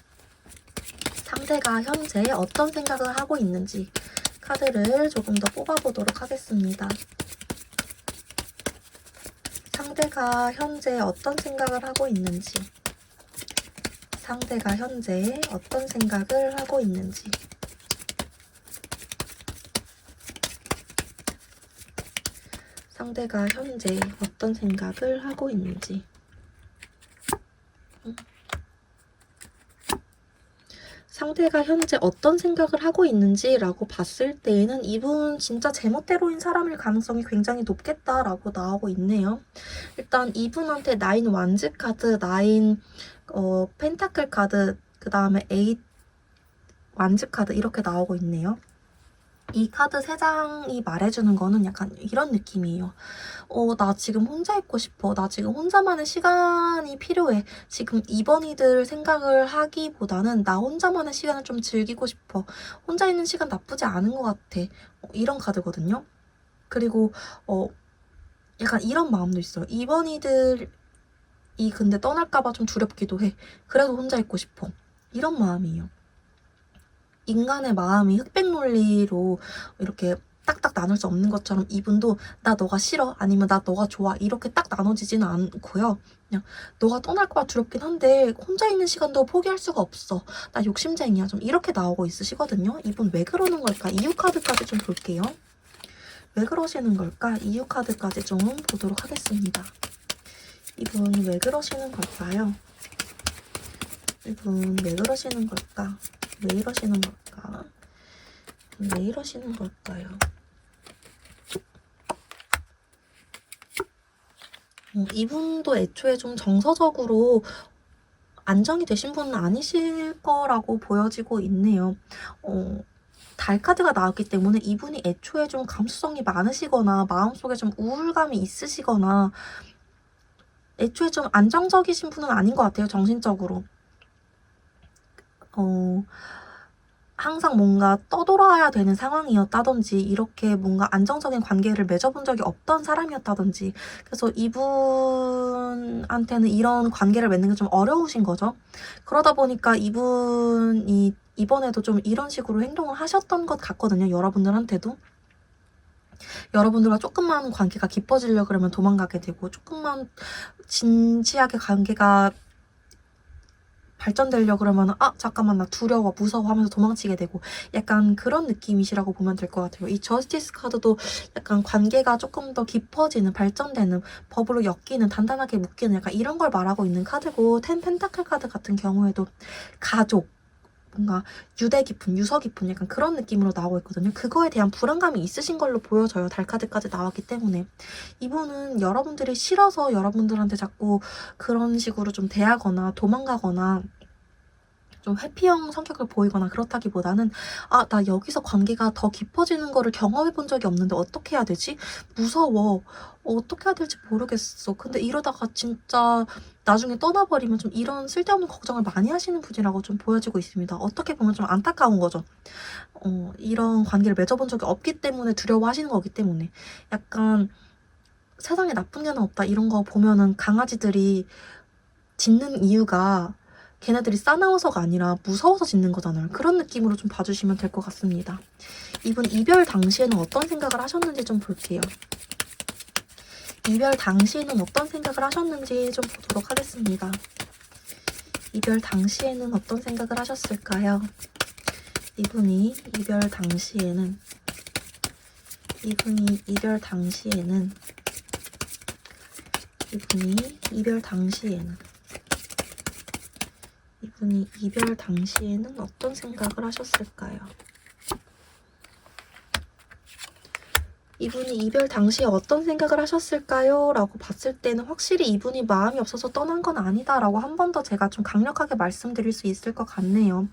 상대가 현재 어떤 생각을 하고 있는지 카드를 조금 더 뽑아보도록 하겠습니다. 상대가 현재 어떤 생각을 하고 있는지, 상대가 현재 어떤 생각을 하고 있는지. 상대가 현재 어떤 생각을 하고 있는지. 상대가 현재 어떤 생각을 하고 있는지라고 봤을 때에는 이분 진짜 제멋대로인 사람일 가능성이 굉장히 높겠다라고 나오고 있네요. 일단 이분한테 9 완즈 카드, 9 펜타클 카드, 그 다음에 8 완즈 카드 이렇게 나오고 있네요. 이 카드 3장이 말해주는 거는 약간 이런 느낌이에요. 나 지금 혼자 있고 싶어. 나 지금 혼자만의 시간이 필요해. 지금 이번이들 생각을 하기보다는 나 혼자만의 시간을 좀 즐기고 싶어. 혼자 있는 시간 나쁘지 않은 것 같아. 이런 카드거든요. 그리고 약간 이런 마음도 있어요. 이번이들이 근데 떠날까봐 좀 두렵기도 해. 그래도 혼자 있고 싶어. 이런 마음이에요. 인간의 마음이 흑백 논리로 이렇게 딱딱 나눌 수 없는 것처럼 이분도 나 너가 싫어 아니면 나 너가 좋아 이렇게 딱 나눠지지는 않고요. 그냥 너가 떠날까 봐 두렵긴 한데 혼자 있는 시간도 포기할 수가 없어. 나 욕심쟁이야. 좀 이렇게 나오고 있으시거든요. 이분 왜 그러는 걸까? 이유 카드까지 좀 볼게요. 왜 그러시는 걸까? 이유 카드까지 좀 보도록 하겠습니다. 이분 왜 그러시는 걸까요? 이분 왜 그러시는 걸까? 왜 이러시는 걸까? 왜 이러시는 걸까요? 이분도 애초에 좀 정서적으로 안정이 되신 분은 아니실 거라고 보여지고 있네요. 달 카드가 나왔기 때문에 이분이 애초에 좀 감수성이 많으시거나 마음속에 좀 우울감이 있으시거나 애초에 좀 안정적이신 분은 아닌 것 같아요. 정신적으로. 항상 뭔가 떠돌아야 되는 상황이었다든지 이렇게 뭔가 안정적인 관계를 맺어본 적이 없던 사람이었다든지 그래서 이분한테는 이런 관계를 맺는 게 좀 어려우신 거죠. 그러다 보니까 이분이 이번에도 좀 이런 식으로 행동을 하셨던 것 같거든요. 여러분들한테도. 여러분들과 조금만 관계가 깊어지려고 그러면 도망가게 되고 조금만 진지하게 관계가 발전되려고 그러면 아 잠깐만 나 두려워 무서워 하면서 도망치게 되고 약간 그런 느낌이시라고 보면 될 것 같아요. 이 저스티스 카드도 약간 관계가 조금 더 깊어지는 발전되는 법으로 엮이는 단단하게 묶이는 약간 이런 걸 말하고 있는 카드고 텐 펜타클 카드 같은 경우에도 가족 뭔가 유대 깊은 유서 깊은 약간 그런 느낌으로 나오고 있거든요. 그거에 대한 불안감이 있으신 걸로 보여져요. 달카드까지 나왔기 때문에 이분은 여러분들이 싫어서 여러분들한테 자꾸 그런 식으로 좀 대하거나 도망가거나 좀 회피형 성격을 보이거나 그렇다기보다는 아, 나 여기서 관계가 더 깊어지는 거를 경험해 본 적이 없는데 어떻게 해야 되지? 무서워. 어떻게 해야 될지 모르겠어. 근데 이러다가 진짜 나중에 떠나버리면 좀 이런 쓸데없는 걱정을 많이 하시는 분이라고 좀 보여지고 있습니다. 어떻게 보면 좀 안타까운 거죠. 이런 관계를 맺어본 적이 없기 때문에 두려워하시는 거기 때문에 약간 세상에 나쁜 개는 없다 이런 거 보면은 강아지들이 짖는 이유가 걔네들이 싸나워서가 아니라 무서워서 짖는 거잖아요. 그런 느낌으로 좀 봐주시면 될 것 같습니다. 이분 이별 당시에는 어떤 생각을 하셨는지 좀 볼게요. 이별 당시에는 어떤 생각을 하셨는지 좀 보도록 하겠습니다. 이별 당시에는 어떤 생각을 하셨을까요? 이분이 이별 당시에는 이분이 이별 당시에는 어떤 생각을 하셨을까요? 이분이 이별 당시에 어떤 생각을 하셨을까요? 라고 봤을 때는 확실히 이분이 마음이 없어서 떠난 건 아니다 라고 한 번 더 제가 좀 강력하게 말씀드릴 수 있을 것 같네요.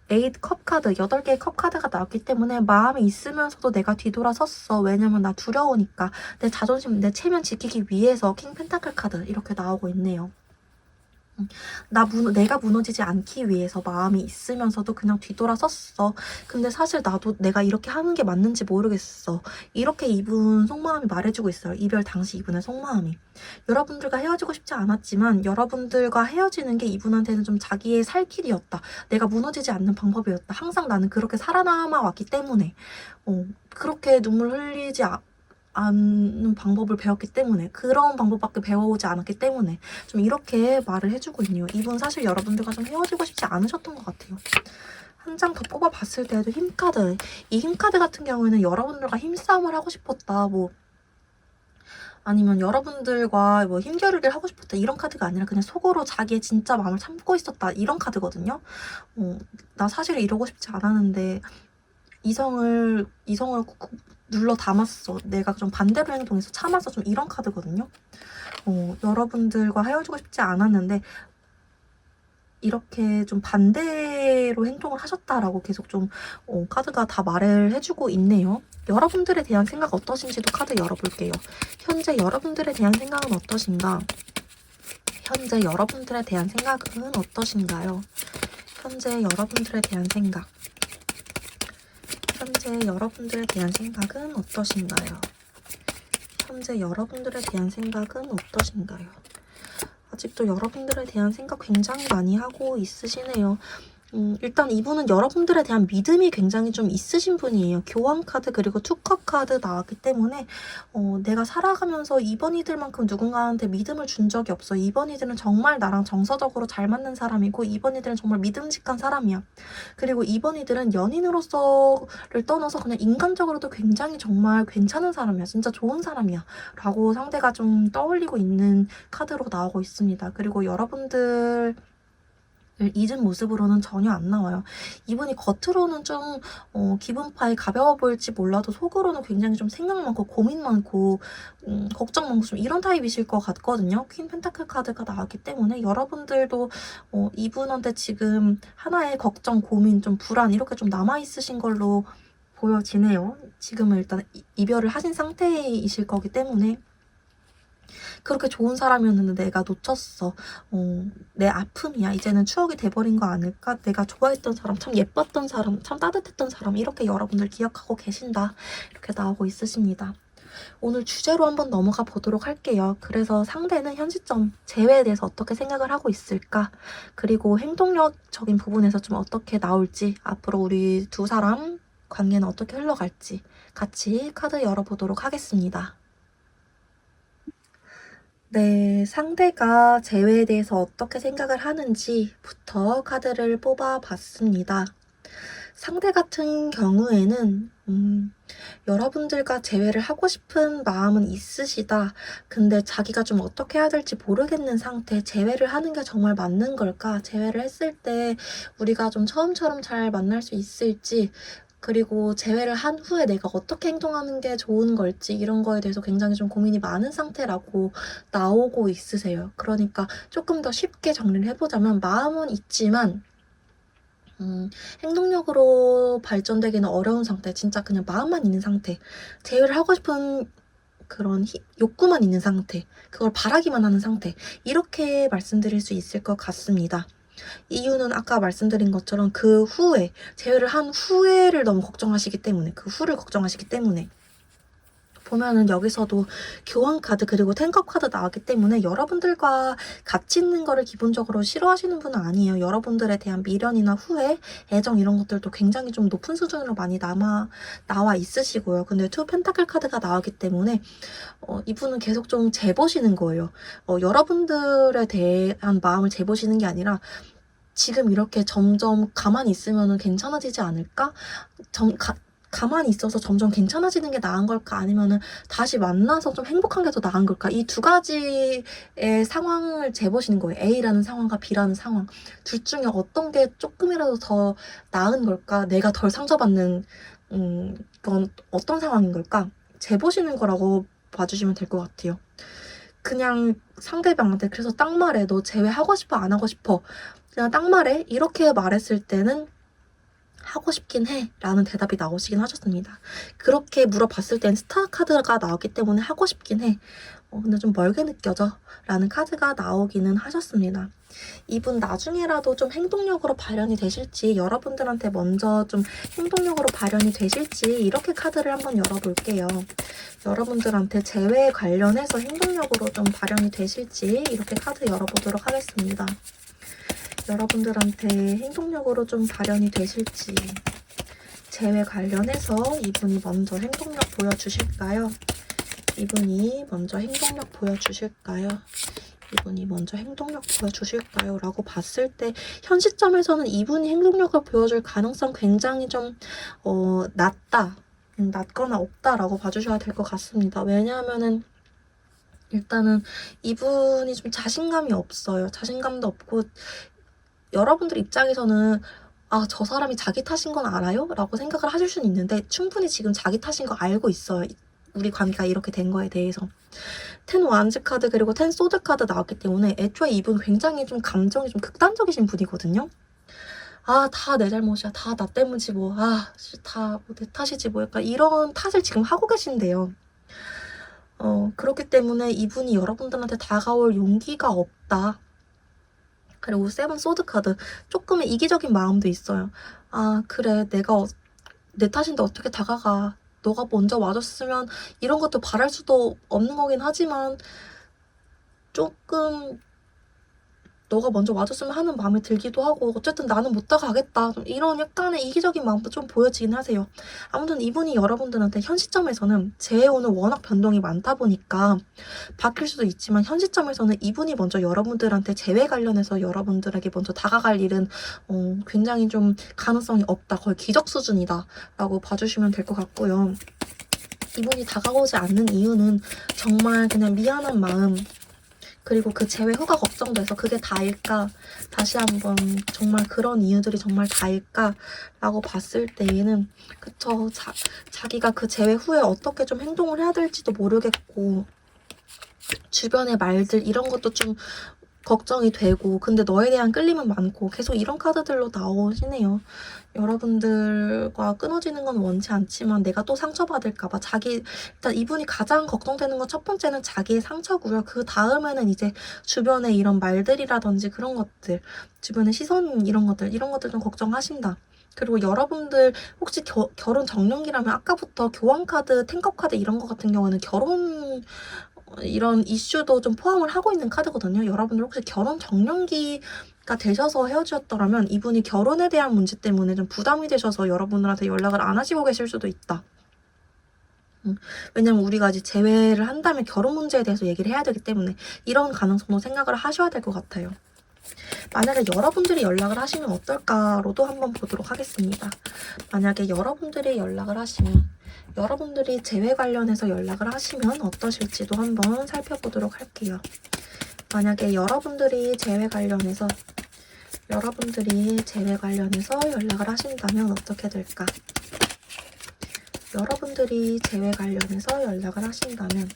8컵 카드, 8개의 컵 카드가 나왔기 때문에 마음이 있으면서도 내가 뒤돌아섰어. 왜냐면 나 두려우니까. 내 자존심, 내 체면 지키기 위해서 킹 펜타클 카드 이렇게 나오고 있네요. 내가 무너지지 않기 위해서 마음이 있으면서도 그냥 뒤돌아섰어. 근데 사실 나도 내가 이렇게 하는 게 맞는지 모르겠어. 이렇게 이분 속마음이 말해주고 있어요. 이별 당시 이분의 속마음이. 여러분들과 헤어지고 싶지 않았지만 여러분들과 헤어지는 게 이분한테는 좀 자기의 살 길이었다. 내가 무너지지 않는 방법이었다. 항상 나는 그렇게 살아남아 왔기 때문에 그렇게 눈물 흘리지 않는 방법을 배웠기 때문에 그런 방법밖에 배워오지 않았기 때문에 좀 이렇게 말을 해주고 있네요. 이분 사실 여러분들과 좀 헤어지고 싶지 않으셨던 것 같아요. 한 장 더 뽑아봤을 때도 힘카드. 이 힘카드 같은 경우에는 여러분들과 힘싸움을 하고 싶었다. 뭐 아니면 여러분들과 뭐 힘겨루기를 하고 싶었다 이런 카드가 아니라 그냥 속으로 자기의 진짜 마음을 참고 있었다 이런 카드거든요. 나 사실 이러고 싶지 않았는데 이성을 눌러 담았어. 내가 좀 반대로 행동해서 참았어. 좀 이런 카드거든요. 여러분들과 헤어지고 싶지 않았는데 이렇게 좀 반대로 행동을 하셨다라고 계속 좀 카드가 다 말을 해주고 있네요. 여러분들에 대한 생각 어떠신지도 카드 열어볼게요. 현재 여러분들에 대한 생각은 어떠신가? 현재 여러분들에 대한 생각은 어떠신가요? 현재 여러분들에 대한 생각. 현재 여러분들에 대한 생각은 어떠신가요? 현재 여러분들에 대한 생각은 어떠신가요? 아직도 여러분들에 대한 생각 굉장히 많이 하고 있으시네요. 일단 이분은 여러분들에 대한 믿음이 굉장히 좀 있으신 분이에요. 교황 카드 그리고 투컵 카드 나왔기 때문에 내가 살아가면서 이번 이들만큼 누군가한테 믿음을 준 적이 없어. 이번 이들은 정말 나랑 정서적으로 잘 맞는 사람이고 이번 이들은 정말 믿음직한 사람이야. 그리고 이번 이들은 연인으로서를 떠나서 그냥 인간적으로도 굉장히 정말 괜찮은 사람이야. 진짜 좋은 사람이야. 라고 상대가 좀 떠올리고 있는 카드로 나오고 있습니다. 그리고 여러분들 잊은 모습으로는 전혀 안 나와요. 이분이 겉으로는 좀 기분파에 가벼워 보일지 몰라도 속으로는 굉장히 좀 생각 많고 고민 많고 걱정 많고 좀 이런 타입이실 것 같거든요. 퀸 펜타클 카드가 나왔기 때문에 여러분들도 이분한테 지금 하나의 걱정, 고민, 좀 불안 이렇게 좀 남아있으신 걸로 보여지네요. 지금은 일단 이별을 하신 상태이실 거기 때문에 그렇게 좋은 사람이었는데 내가 놓쳤어. 내 아픔이야. 이제는 추억이 돼버린 거 아닐까? 내가 좋아했던 사람, 참 예뻤던 사람, 참 따뜻했던 사람 이렇게 여러분들 기억하고 계신다. 이렇게 나오고 있으십니다. 오늘 주제로 한번 넘어가 보도록 할게요. 그래서 상대는 현 시점 재회에 대해서 어떻게 생각을 하고 있을까? 그리고 행동력적인 부분에서 좀 어떻게 나올지 앞으로 우리 두 사람 관계는 어떻게 흘러갈지 같이 카드 열어보도록 하겠습니다. 네, 상대가 재회에 대해서 어떻게 생각을 하는지부터 카드를 뽑아봤습니다. 상대 같은 경우에는 여러분들과 재회를 하고 싶은 마음은 있으시다. 근데 자기가 좀 어떻게 해야 될지 모르겠는 상태. 재회를 하는 게 정말 맞는 걸까? 재회를 했을 때 우리가 좀 처음처럼 잘 만날 수 있을지, 그리고 재회를 한 후에 내가 어떻게 행동하는 게 좋은 걸지, 이런 거에 대해서 굉장히 좀 고민이 많은 상태라고 나오고 있으세요. 그러니까 조금 더 쉽게 정리를 해보자면, 마음은 있지만 행동력으로 발전되기는 어려운 상태, 진짜 그냥 마음만 있는 상태, 제외를 하고 싶은 그런 욕구만 있는 상태, 그걸 바라기만 하는 상태, 이렇게 말씀드릴 수 있을 것 같습니다. 이유는 아까 말씀드린 것처럼 그 후에, 제외를 한 후에를 너무 걱정하시기 때문에, 그 후를 걱정하시기 때문에. 보면은 여기서도 교환 카드 그리고 탱커 카드 나왔기 때문에 여러분들과 같이 있는 거를 기본적으로 싫어하시는 분은 아니에요. 여러분들에 대한 미련이나 후회, 애정 이런 것들도 굉장히 좀 높은 수준으로 많이 나와 있으시고요. 근데 투 펜타클 카드가 나왔기 때문에 이분은 계속 좀 재보시는 거예요. 여러분들에 대한 마음을 재보시는 게 아니라, 지금 이렇게 점점 가만히 있으면 괜찮아지지 않을까? 가만히 있어서 점점 괜찮아지는 게 나은 걸까? 아니면은 다시 만나서 좀 행복한 게 더 나은 걸까? 이 두 가지의 상황을 재보시는 거예요. A라는 상황과 B라는 상황. 둘 중에 어떤 게 조금이라도 더 나은 걸까? 내가 덜 상처받는 건 어떤 상황인 걸까? 재보시는 거라고 봐주시면 될 것 같아요. 그냥 상대방한테 그래서 딱 말해. 너 제외하고 싶어? 안 하고 싶어? 그냥 딱 말해. 이렇게 말했을 때는 하고 싶긴 해 라는 대답이 나오시긴 하셨습니다. 그렇게 물어봤을 땐 스타 카드가 나왔기 때문에 하고 싶긴 해. 근데 좀 멀게 느껴져 라는 카드가 나오기는 하셨습니다. 이분 나중에라도 좀 행동력으로 발현이 되실지, 여러분들한테 먼저 좀 행동력으로 발현이 되실지, 이렇게 카드를 한번 열어볼게요. 여러분들한테 재회 관련해서 행동력으로 좀 발현이 되실지 이렇게 카드 열어보도록 하겠습니다. 여러분들한테 행동력으로 좀 발현이 되실지, 재회 관련해서 이분이 먼저 행동력 보여주실까요? 이분이 먼저 행동력 보여주실까요? 이분이 먼저 행동력 보여주실까요? 라고 봤을 때 현 시점에서는 이분이 행동력을 보여줄 가능성 굉장히 좀 낮거나 없다라고 봐주셔야 될 것 같습니다. 왜냐하면은 일단은 이분이 좀 자신감이 없어요. 자신감도 없고, 여러분들 입장에서는 저 사람이 자기 탓인 건 알아요? 라고 생각을 하실 수는 있는데, 충분히 지금 자기 탓인 거 알고 있어요. 우리 관계가 이렇게 된 거에 대해서. 텐 완즈 카드 그리고 텐 소드 카드 나왔기 때문에 애초에 이분 굉장히 좀 감정이 좀 극단적이신 분이거든요. 다 내 잘못이야. 다 나 때문이지 뭐. 다 내 탓이지 뭐. 약간 이런 탓을 지금 하고 계신데요. 그렇기 때문에 이분이 여러분들한테 다가올 용기가 없다. 그리고 세븐 소드 카드, 조금의 이기적인 마음도 있어요. 그래, 내가 내 탓인데 어떻게 다가가. 너가 먼저 와줬으면 이런 것도 바랄 수도 없는 거긴 하지만, 조금 너가 먼저 와줬으면 하는 마음이 들기도 하고, 어쨌든 나는 못 다가가겠다. 좀 이런 약간의 이기적인 마음도 좀 보여지긴 하세요. 아무튼 이분이 여러분들한테 현 시점에서는 재해오는 워낙 변동이 많다 보니까 바뀔 수도 있지만, 현 시점에서는 이분이 먼저 여러분들한테 재회 관련해서 여러분들에게 먼저 다가갈 일은 굉장히 좀 가능성이 없다. 거의 기적 수준이다 라고 봐주시면 될 것 같고요. 이분이 다가오지 않는 이유는 정말 그냥 미안한 마음, 그리고 그 재회 후가 걱정돼서 그게 다일까? 다시 한번 정말 그런 이유들이 정말 다일까? 라고 봤을 때에는, 그쵸, 자기가 그 재회 후에 어떻게 좀 행동을 해야 될지도 모르겠고, 주변의 말들 이런 것도 좀 걱정이 되고, 근데 너에 대한 끌림은 많고, 계속 이런 카드들로 나오시네요. 여러분들과 끊어지는 건 원치 않지만 내가 또 상처받을까봐 일단 이분이 가장 걱정되는 건 첫 번째는 자기의 상처고요. 그 다음에는 이제 주변의 이런 말들이라든지 그런 것들, 주변의 시선 이런 것들 좀 걱정하신다. 그리고 여러분들 혹시 결혼 정년기라면, 아까부터 교환 카드, 탱커 카드 이런 거 같은 경우는 결혼 이런 이슈도 좀 포함을 하고 있는 카드거든요. 여러분들 혹시 결혼 정년기가 되셔서 헤어지셨더라면 이분이 결혼에 대한 문제 때문에 좀 부담이 되셔서 여러분들한테 연락을 안 하시고 계실 수도 있다. 왜냐면 우리가 이제 재회를 한다면 결혼 문제에 대해서 얘기를 해야 되기 때문에 이런 가능성도 생각을 하셔야 될 것 같아요. 만약에 여러분들이 연락을 하시면 어떨까로도 한번 보도록 하겠습니다. 만약에 여러분들이 연락을 하시면, 여러분들이 재회 관련해서 연락을 하시면 어떠실지도 한번 살펴보도록 할게요. 만약에 여러분들이 재회 관련해서 연락을 하신다면 어떻게 될까? 여러분들이 재회 관련해서 연락을 하신다면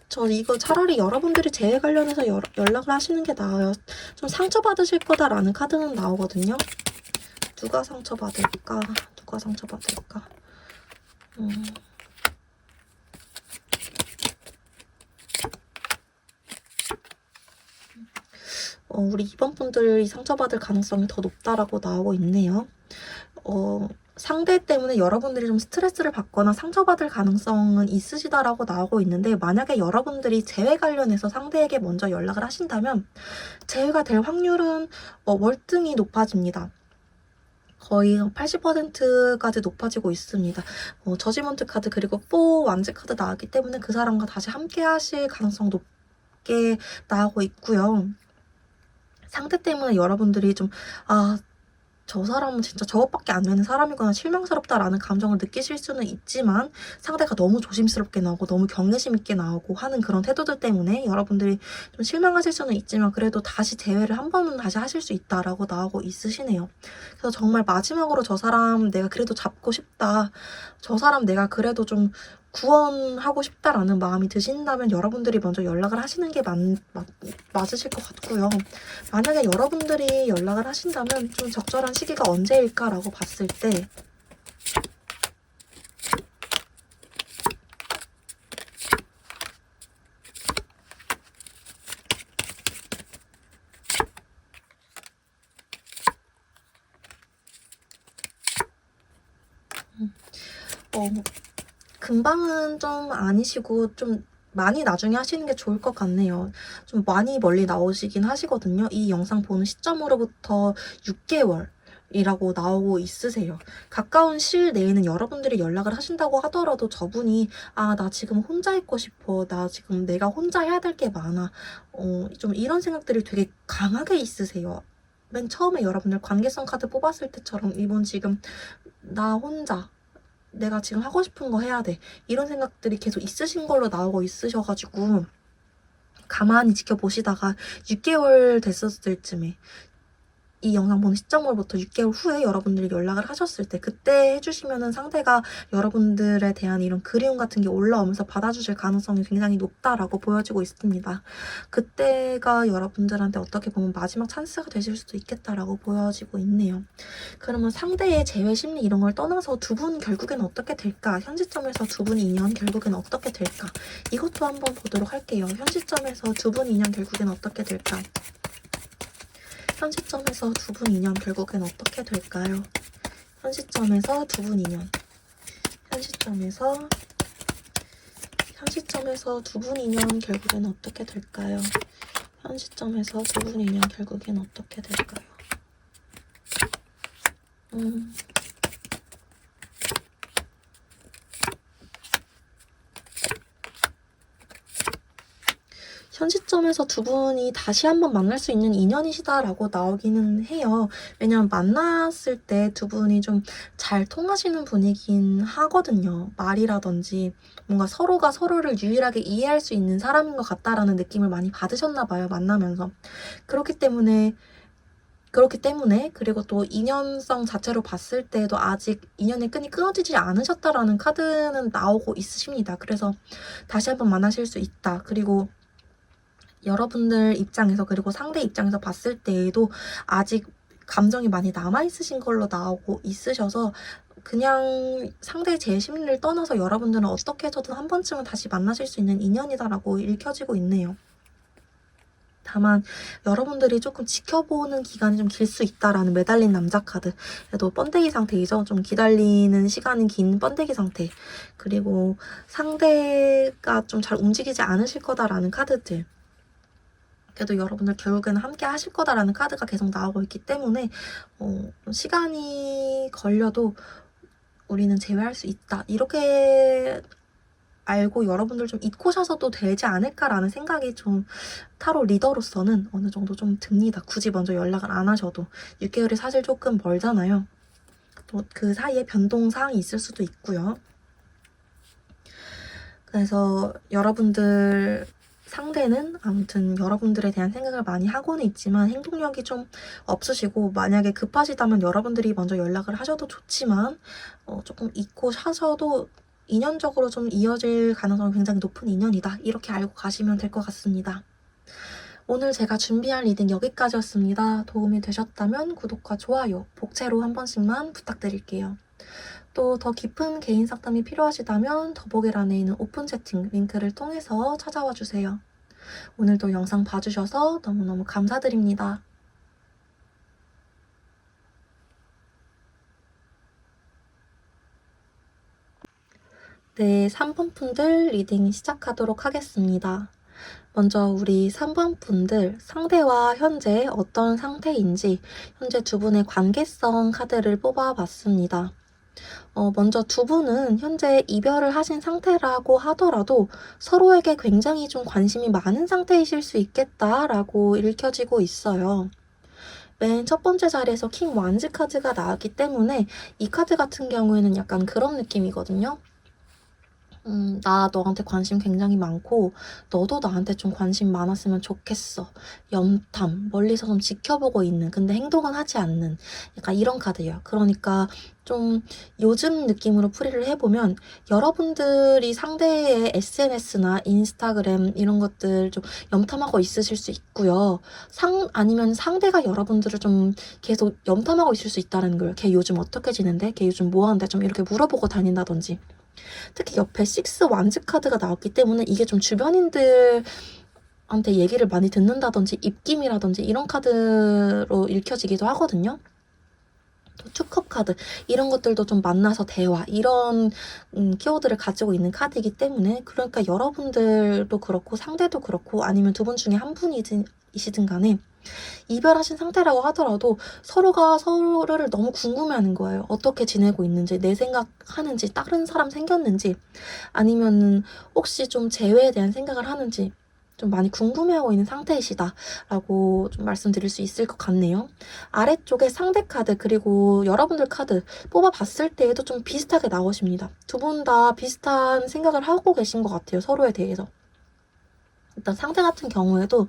저 이거 차라리 여러분들이 재회 관련해서 연락을 하시는 게 나아요. 좀 상처받으실 거다라는 카드는 나오거든요. 누가 상처받을까? 우리 2번 분들이 상처받을 가능성이 더 높다라고 나오고 있네요. 상대 때문에 여러분들이 좀 스트레스를 받거나 상처받을 가능성은 있으시다라고 나오고 있는데, 만약에 여러분들이 재회 관련해서 상대에게 먼저 연락을 하신다면 재회가 될 확률은 월등히 높아집니다. 거의 80%까지 높아지고 있습니다. 저지먼트 카드 그리고 4 완즈 카드 나왔기 때문에 그 사람과 다시 함께 하실 가능성 높게 나오고 있고요. 상대 때문에 여러분들이 좀 저 사람은 진짜 저것밖에 안 되는 사람이구나, 실망스럽다라는 감정을 느끼실 수는 있지만, 상대가 너무 조심스럽게 나오고 너무 경계심 있게 나오고 하는 그런 태도들 때문에 여러분들이 좀 실망하실 수는 있지만, 그래도 다시 재회를 한 번은 다시 하실 수 있다라고 나오고 있으시네요. 그래서 정말 마지막으로 저 사람 내가 그래도 잡고 싶다, 저 사람 내가 그래도 좀 구원하고 싶다라는 마음이 드신다면 여러분들이 먼저 연락을 하시는 게 맞으실 것 같고요. 만약에 여러분들이 연락을 하신다면 좀 적절한 시기가 언제일까라고 봤을 때, 금방은 좀 아니시고 좀 많이 나중에 하시는 게 좋을 것 같네요. 좀 많이 멀리 나오시긴 하시거든요. 이 영상 보는 시점으로부터 6개월 이라고 나오고 있으세요. 가까운 시일 내에는 여러분들이 연락을 하신다고 하더라도 저분이 나 지금 혼자 있고 싶어, 나 지금 내가 혼자 해야 될 게 많아, 좀 이런 생각들이 되게 강하게 있으세요. 맨 처음에 여러분들 관계성 카드 뽑았을 때처럼 이분 지금 나 혼자, 내가 지금 하고 싶은 거 해야 돼, 이런 생각들이 계속 있으신 걸로 나오고 있으셔가지고 가만히 지켜보시다가 6개월 됐었을 쯤에, 이 영상 보는 시점으로부터 6개월 후에 여러분들이 연락을 하셨을 때, 그때 해주시면은 상대가 여러분들에 대한 이런 그리움 같은 게 올라오면서 받아주실 가능성이 굉장히 높다라고 보여지고 있습니다. 그때가 여러분들한테 어떻게 보면 마지막 찬스가 되실 수도 있겠다라고 보여지고 있네요. 그러면 상대의 재회 심리 이런 걸 떠나서 두 분 결국엔 어떻게 될까? 현 시점에서 두 분 인연 결국엔 어떻게 될까? 이것도 한번 보도록 할게요. 현 시점에서 두 분 인연 결국엔 어떻게 될까? 현 시점에서 두 분 인연 결국엔 어떻게 될까요? 현 시점에서 두 분 인연. 현 시점에서 두 분 인연 결국엔 어떻게 될까요? 현 시점에서 두 분 인연 결국엔 어떻게 될까요? 현 시점에서 두 분이 다시 한번 만날 수 있는 인연이시다라고 나오기는 해요. 왜냐면 만났을 때 두 분이 좀 잘 통하시는 분이긴 하거든요. 말이라든지 뭔가 서로가 서로를 유일하게 이해할 수 있는 사람인 것 같다라는 느낌을 많이 받으셨나 봐요, 만나면서. 그렇기 때문에 그리고 또 인연성 자체로 봤을 때도 아직 인연의 끈이 끊어지지 않으셨다라는 카드는 나오고 있으십니다. 그래서 다시 한번 만나실 수 있다. 그리고 여러분들 입장에서, 그리고 상대 입장에서 봤을 때에도 아직 감정이 많이 남아있으신 걸로 나오고 있으셔서, 그냥 상대의 제 심리를 떠나서 여러분들은 어떻게 해서든 한 번쯤은 다시 만나실 수 있는 인연이다라고 읽혀지고 있네요. 다만 여러분들이 조금 지켜보는 기간이 좀 길 수 있다라는 매달린 남자 카드. 그래도 번데기 상태이죠. 좀 기다리는 시간이 긴 번데기 상태. 그리고 상대가 좀 잘 움직이지 않으실 거다라는 카드들. 그래도 여러분들 결국에는 함께 하실 거다라는 카드가 계속 나오고 있기 때문에 시간이 걸려도 우리는 제외할 수 있다. 이렇게 알고 여러분들 좀 잊고 사셔도 되지 않을까라는 생각이 좀 타로 리더로서는 어느 정도 좀 듭니다. 굳이 먼저 연락을 안 하셔도. 6개월이 사실 조금 멀잖아요. 또 그 사이에 변동사항이 있을 수도 있고요. 그래서 여러분들 상대는 아무튼 여러분들에 대한 생각을 많이 하고는 있지만 행동력이 좀 없으시고, 만약에 급하시다면 여러분들이 먼저 연락을 하셔도 좋지만 조금 잊고 사셔도 인연적으로 좀 이어질 가능성이 굉장히 높은 인연이다. 이렇게 알고 가시면 될 것 같습니다. 오늘 제가 준비한 리딩 여기까지였습니다. 도움이 되셨다면 구독과 좋아요, 복채로 한 번씩만 부탁드릴게요. 또 더 깊은 개인 상담이 필요하시다면 더보기란에 있는 오픈 채팅 링크를 통해서 찾아와 주세요. 오늘도 영상 봐주셔서 너무너무 감사드립니다. 네, 3번 분들 리딩 시작하도록 하겠습니다. 먼저 우리 3번 분들 상대와 현재 어떤 상태인지 현재 두 분의 관계성 카드를 뽑아봤습니다. 먼저 두 분은 현재 이별을 하신 상태라고 하더라도 서로에게 굉장히 좀 관심이 많은 상태이실 수 있겠다라고 읽혀지고 있어요. 맨 첫 번째 자리에서 킹 완즈 카드가 나왔기 때문에 이 카드 같은 경우에는 약간 그런 느낌이거든요. 나 너한테 관심 굉장히 많고 너도 나한테 좀 관심 많았으면 좋겠어. 염탐, 멀리서 좀 지켜보고 있는, 근데 행동은 하지 않는, 약간 이런 카드예요. 그러니까 좀 요즘 느낌으로 풀이를 해보면 여러분들이 상대의 SNS나 인스타그램 이런 것들 좀 염탐하고 있으실 수 있고요. 아니면 상대가 여러분들을 좀 계속 염탐하고 있을 수 있다는 거예요. 걔 요즘 어떻게 지낸대? 걔 요즘 뭐 하는데? 좀 이렇게 물어보고 다닌다든지. 특히 옆에 식스 완즈 카드가 나왔기 때문에 이게 좀 주변인들한테 얘기를 많이 듣는다든지 입김이라든지 이런 카드로 읽혀지기도 하거든요. 또 투컵 카드 이런 것들도 좀 만나서 대화 이런 키워드를 가지고 있는 카드이기 때문에, 그러니까 여러분들도 그렇고 상대도 그렇고 아니면 두 분 중에 한 분이시든 간에 이별하신 상태라고 하더라도 서로가 서로를 너무 궁금해하는 거예요. 어떻게 지내고 있는지, 내 생각하는지, 다른 사람 생겼는지, 아니면 혹시 좀 재회에 대한 생각을 하는지 좀 많이 궁금해하고 있는 상태이시다라고 좀 말씀드릴 수 있을 것 같네요. 아래쪽에 상대 카드 그리고 여러분들 카드 뽑아봤을 때에도 좀 비슷하게 나오십니다. 두 분 다 비슷한 생각을 하고 계신 것 같아요. 서로에 대해서. 일단 상대 같은 경우에도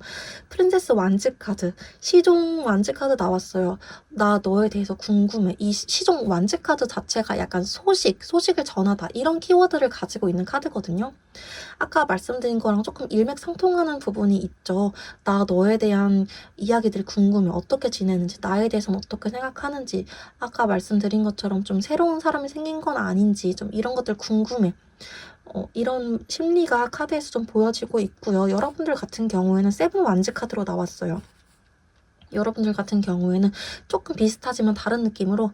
프린세스 완즈 카드, 시종 완즈 카드 나왔어요. 나 너에 대해서 궁금해. 이 시종 완즈 카드 자체가 약간 소식을 전하다 이런 키워드를 가지고 있는 카드거든요. 아까 말씀드린 거랑 조금 일맥상통하는 부분이 있죠. 나 너에 대한 이야기들 궁금해. 어떻게 지내는지, 나에 대해서는 어떻게 생각하는지, 아까 말씀드린 것처럼 좀 새로운 사람이 생긴 건 아닌지 좀 이런 것들 궁금해. 이런 심리가 카드에서 좀 보여지고 있고요. 여러분들 같은 경우에는 세븐 완즈 카드로 나왔어요. 여러분들 같은 경우에는 조금 비슷하지만 다른 느낌으로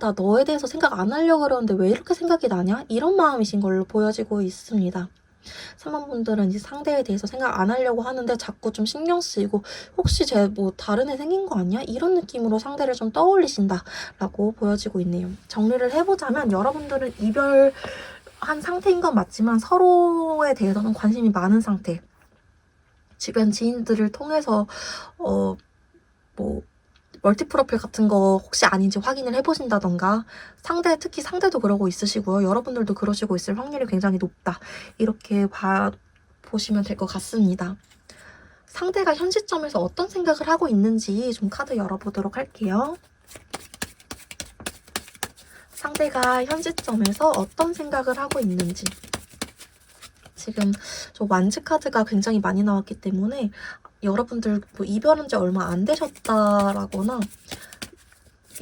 나 너에 대해서 생각 안 하려고 그러는데 왜 이렇게 생각이 나냐? 이런 마음이신 걸로 보여지고 있습니다. 3번 분들은 이제 상대에 대해서 생각 안 하려고 하는데 자꾸 좀 신경 쓰이고 혹시 쟤 뭐 다른 애 생긴 거 아니야? 이런 느낌으로 상대를 좀 떠올리신다라고 보여지고 있네요. 정리를 해보자면 여러분들은 이별한 상태인 건 맞지만 서로에 대해서는 관심이 많은 상태. 주변 지인들을 통해서 뭐 멀티 프로필 같은 거 혹시 아닌지 확인을 해보신다던가, 특히 상대도 그러고 있으시고요. 여러분들도 그러시고 있을 확률이 굉장히 높다. 이렇게 보시면 될 것 같습니다. 상대가 현 시점에서 어떤 생각을 하고 있는지 좀 카드 열어보도록 할게요. 상대가 현 시점에서 어떤 생각을 하고 있는지. 지금 저 완즈 카드가 굉장히 많이 나왔기 때문에 여러분들 뭐 이별한 지 얼마 안 되셨다라거나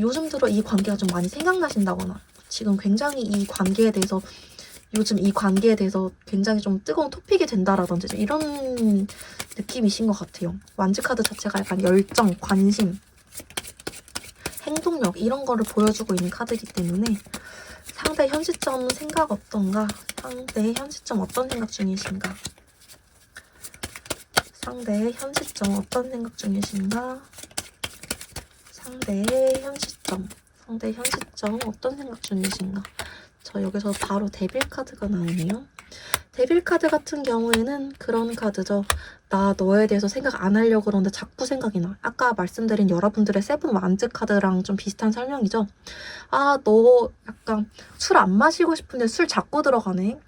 요즘 들어 이 관계가 좀 많이 생각나신다거나 지금 굉장히 요즘 이 관계에 대해서 굉장히 좀 뜨거운 토픽이 된다라든지 좀 이런 느낌이신 것 같아요. 완즈 카드 자체가 약간 열정, 관심, 행동력 이런 거를 보여주고 있는 카드이기 때문에 상대 현 시점 생각 어떤가? 상대 현 시점 어떤 생각 중이신가? 상대의 현 시점 어떤 생각 중이신가? 상대의 현 시점 어떤 생각 중이신가? 저 여기서 바로 데빌 카드가 나오네요. 데빌 카드 같은 경우에는 그런 카드죠. 나 너에 대해서 생각 안 하려고 그러는데 자꾸 생각이 나. 아까 말씀드린 여러분들의 세븐 완즈 카드랑 좀 비슷한 설명이죠. 아, 너 약간 술 안 마시고 싶은데 술 자꾸 들어가네.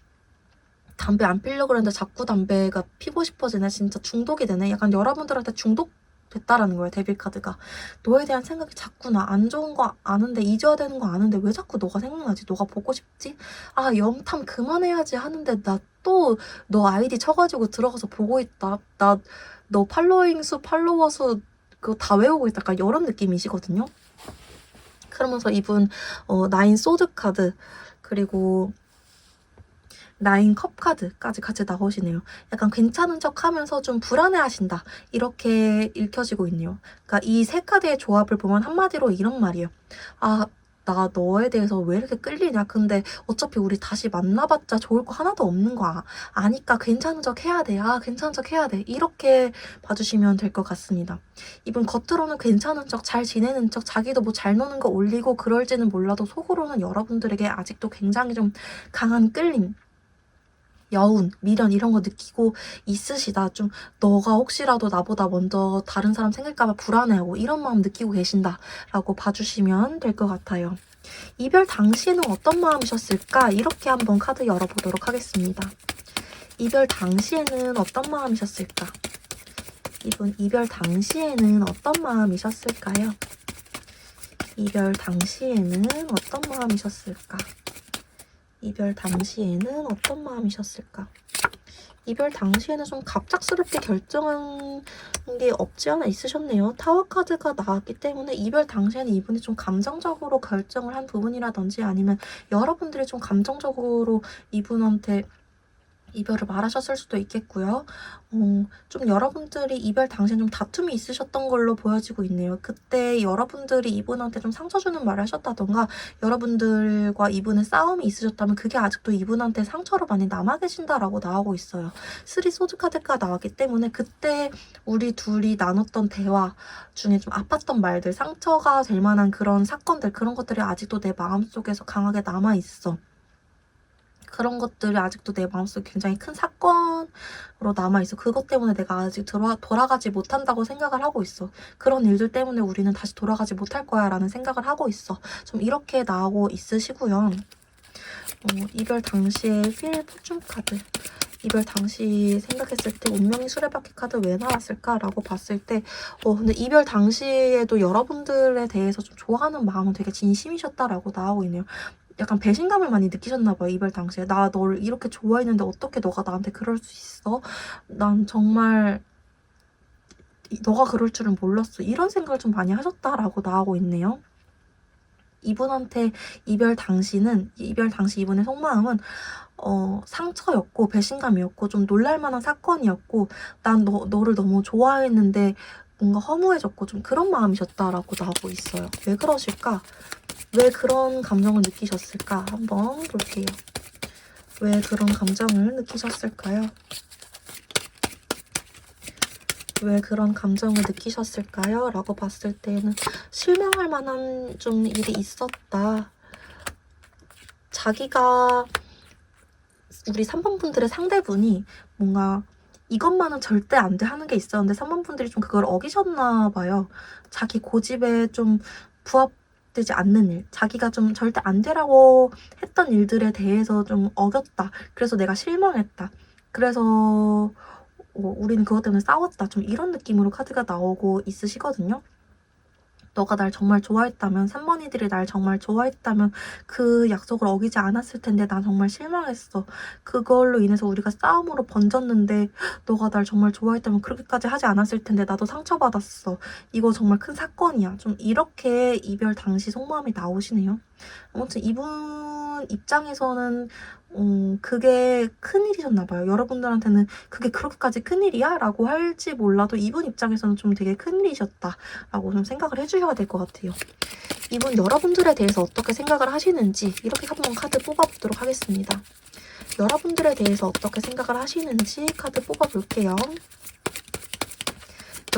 담배 안 피려고 그랬는데 자꾸 담배가 피고 싶어지네. 진짜 중독이 되네. 약간 여러분들한테 중독됐다라는 거예요. 데빌 카드가. 너에 대한 생각이 자꾸 나. 안 좋은 거 아는데, 잊어야 되는 거 아는데 왜 자꾸 너가 생각나지? 너가 보고 싶지? 아, 염탐 그만해야지 하는데 나 또 너 아이디 쳐가지고 들어가서 보고 있다. 나 너 팔로잉 수, 팔로워 수 그거 다 외우고 있다. 약간 이런 느낌이시거든요. 그러면서 나인 소드 카드 그리고 나인 컵 카드까지 같이 나오시네요. 약간 괜찮은 척 하면서 좀 불안해하신다. 이렇게 읽혀지고 있네요. 그러니까 이 세 카드의 조합을 보면 한마디로 이런 말이에요. 아, 나 너에 대해서 왜 이렇게 끌리냐? 근데 어차피 우리 다시 만나봤자 좋을 거 하나도 없는 거야. 아니까 괜찮은 척 해야 돼. 아, 괜찮은 척 해야 돼. 이렇게 봐주시면 될 것 같습니다. 이분 겉으로는 괜찮은 척, 잘 지내는 척, 자기도 뭐 잘 노는 거 올리고 그럴지는 몰라도 속으로는 여러분들에게 아직도 굉장히 좀 강한 끌림, 여운, 미련 이런 거 느끼고 있으시다. 좀 너가 혹시라도 나보다 먼저 다른 사람 생길까봐 불안해하고 이런 마음 느끼고 계신다라고 봐주시면 될 것 같아요. 이별 당시에는 어떤 마음이셨을까? 이렇게 한번 카드 열어보도록 하겠습니다. 이별 당시에는 어떤 마음이셨을까? 이분 이별 당시에는 어떤 마음이셨을까요? 이별 당시에는 어떤 마음이셨을까? 이별 당시에는 어떤 마음이셨을까? 이별 당시에는 좀 갑작스럽게 결정한 게 없지 않아 있으셨네요. 타워 카드가 나왔기 때문에 이별 당시에는 이분이 좀 감정적으로 결정을 한 부분이라든지 아니면 여러분들이 좀 감정적으로 이분한테 이별을 말하셨을 수도 있겠고요. 좀 여러분들이 이별 당시에 좀 다툼이 있으셨던 걸로 보여지고 있네요. 그때 여러분들이 이분한테 좀 상처 주는 말을 하셨다던가 여러분들과 이분의 싸움이 있으셨다면 그게 아직도 이분한테 상처로 많이 남아 계신다라고 나오고 있어요. 쓰리 소드 카드가 나왔기 때문에 그때 우리 둘이 나눴던 대화 중에 좀 아팠던 말들, 상처가 될 만한 그런 사건들, 그런 것들이 아직도 내 마음속에서 강하게 남아 있어. 그런 것들이 아직도 내 마음속에 굉장히 큰 사건으로 남아있어. 그것 때문에 내가 아직 돌아가지 못한다고 생각을 하고 있어. 그런 일들 때문에 우리는 다시 돌아가지 못할 거야 라는 생각을 하고 있어. 좀 이렇게 나오고 있으시고요. 이별 당시에 휠 포춘 카드. 이별 당시 생각했을 때 운명의 수레바퀴 카드 왜 나왔을까라고 봤을 때 근데 이별 당시에도 여러분들에 대해서 좀 좋아하는 마음은 되게 진심이셨다라고 나오고 있네요. 약간 배신감을 많이 느끼셨나봐요. 이별 당시에. 나 너를 이렇게 좋아했는데 어떻게 너가 나한테 그럴 수 있어? 난 정말 너가 그럴 줄은 몰랐어. 이런 생각을 좀 많이 하셨다라고 나오고 있네요. 이분한테 이별 당시 이분의 속마음은 상처였고 배신감이었고 좀 놀랄만한 사건이었고 난 너를 너무 좋아했는데 뭔가 허무해졌고 좀 그런 마음이셨다라고 나오고 있어요. 왜 그러실까? 왜 그런 감정을 느끼셨을까? 한번 볼게요. 왜 그런 감정을 느끼셨을까요? 왜 그런 감정을 느끼셨을까요? 라고 봤을 때는 실망할 만한 좀 일이 있었다. 자기가 우리 3번 분들의 상대분이 뭔가 이것만은 절대 안 돼 하는 게 있었는데 3번 분들이 좀 그걸 어기셨나 봐요. 자기 고집에 좀 부합되지 않는 일, 자기가 좀 절대 안 되라고 했던 일들에 대해서 좀 어겼다. 그래서 내가 실망했다. 그래서 우리는 그것 때문에 싸웠다. 좀 이런 느낌으로 카드가 나오고 있으시거든요. 너가 날 정말 좋아했다면, 3번이들이 날 정말 좋아했다면 그 약속을 어기지 않았을 텐데 난 정말 실망했어. 그걸로 인해서 우리가 싸움으로 번졌는데 너가 날 정말 좋아했다면 그렇게까지 하지 않았을 텐데 나도 상처받았어. 이거 정말 큰 사건이야. 좀 이렇게 이별 당시 속마음이 나오시네요. 아무튼 이분 입장에서는 그게 큰일이셨나봐요. 여러분들한테는 그게 그렇게까지 큰일이야? 라고 할지 몰라도 이분 입장에서는 좀 되게 큰일이셨다 라고 좀 생각을 해주셔야 될 것 같아요. 이분 여러분들에 대해서 어떻게 생각을 하시는지 이렇게 한번 카드 뽑아보도록 하겠습니다. 여러분들에 대해서 어떻게 생각을 하시는지 카드 뽑아볼게요.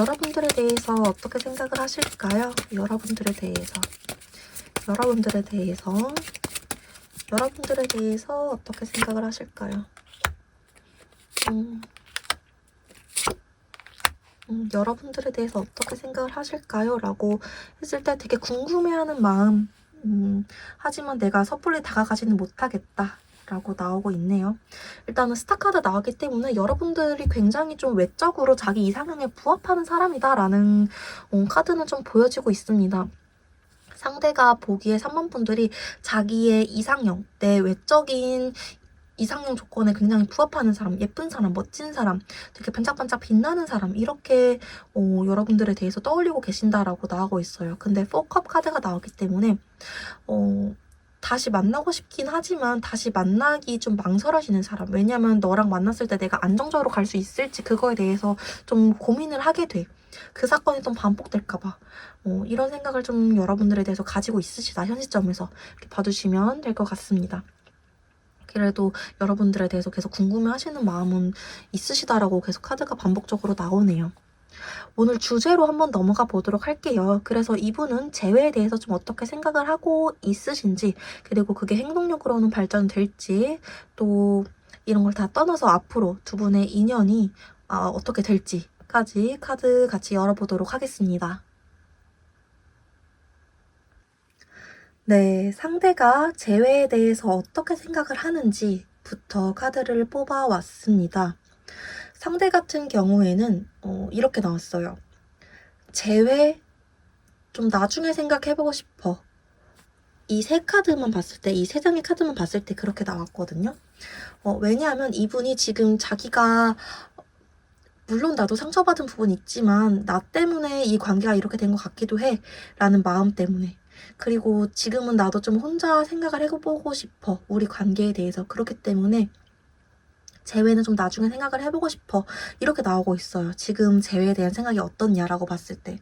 여러분들에 대해서 어떻게 생각을 하실까요? 여러분들에 대해서 어떻게 생각을 하실까요? 여러분들에 대해서 어떻게 생각을 하실까요? 라고 했을 때 되게 궁금해하는 마음, 하지만 내가 섣불리 다가가지는 못하겠다 라고 나오고 있네요. 일단은 스타카드 나왔기 때문에 여러분들이 굉장히 좀 외적으로 자기 이상형에 부합하는 사람이다 라는 카드는 좀 보여지고 있습니다. 상대가 보기에 3번 분들이 자기의 이상형, 내 외적인 이상형 조건에 굉장히 부합하는 사람, 예쁜 사람, 멋진 사람, 되게 반짝반짝 빛나는 사람, 이렇게 여러분들에 대해서 떠올리고 계신다라고 나오고 있어요. 근데 4컵 카드가 나왔기 때문에 다시 만나고 싶긴 하지만 다시 만나기 좀 망설여지는 사람. 왜냐면 너랑 만났을 때 내가 안정적으로 갈 수 있을지 그거에 대해서 좀 고민을 하게 돼. 그 사건이 좀 반복될까봐. 이런 생각을 좀 여러분들에 대해서 가지고 있으시다. 현 시점에서 이렇게 봐주시면 될 것 같습니다. 그래도 여러분들에 대해서 계속 궁금해하시는 마음은 있으시다라고 계속 카드가 반복적으로 나오네요. 오늘 주제로 한번 넘어가 보도록 할게요. 그래서 이분은 재회에 대해서 좀 어떻게 생각을 하고 있으신지, 그리고 그게 행동력으로는 발전될지, 또 이런 걸 다 떠나서 앞으로 두 분의 인연이 어떻게 될지까지 카드 같이 열어보도록 하겠습니다. 네, 상대가 재회에 대해서 어떻게 생각을 하는지부터 카드를 뽑아왔습니다. 상대 같은 경우에는 이렇게 나왔어요. 재회 좀 나중에 생각해보고 싶어. 이 세 카드만 봤을 때, 이 세 장의 카드만 봤을 때 그렇게 나왔거든요. 왜냐하면 이분이 지금 자기가 물론 나도 상처받은 부분이 있지만 나 때문에 이 관계가 이렇게 된 것 같기도 해 라는 마음 때문에, 그리고 지금은 나도 좀 혼자 생각을 해보고 싶어 우리 관계에 대해서. 그렇기 때문에 재회는 좀 나중에 생각을 해보고 싶어 이렇게 나오고 있어요. 지금 재회에 대한 생각이 어떻냐라고 봤을 때,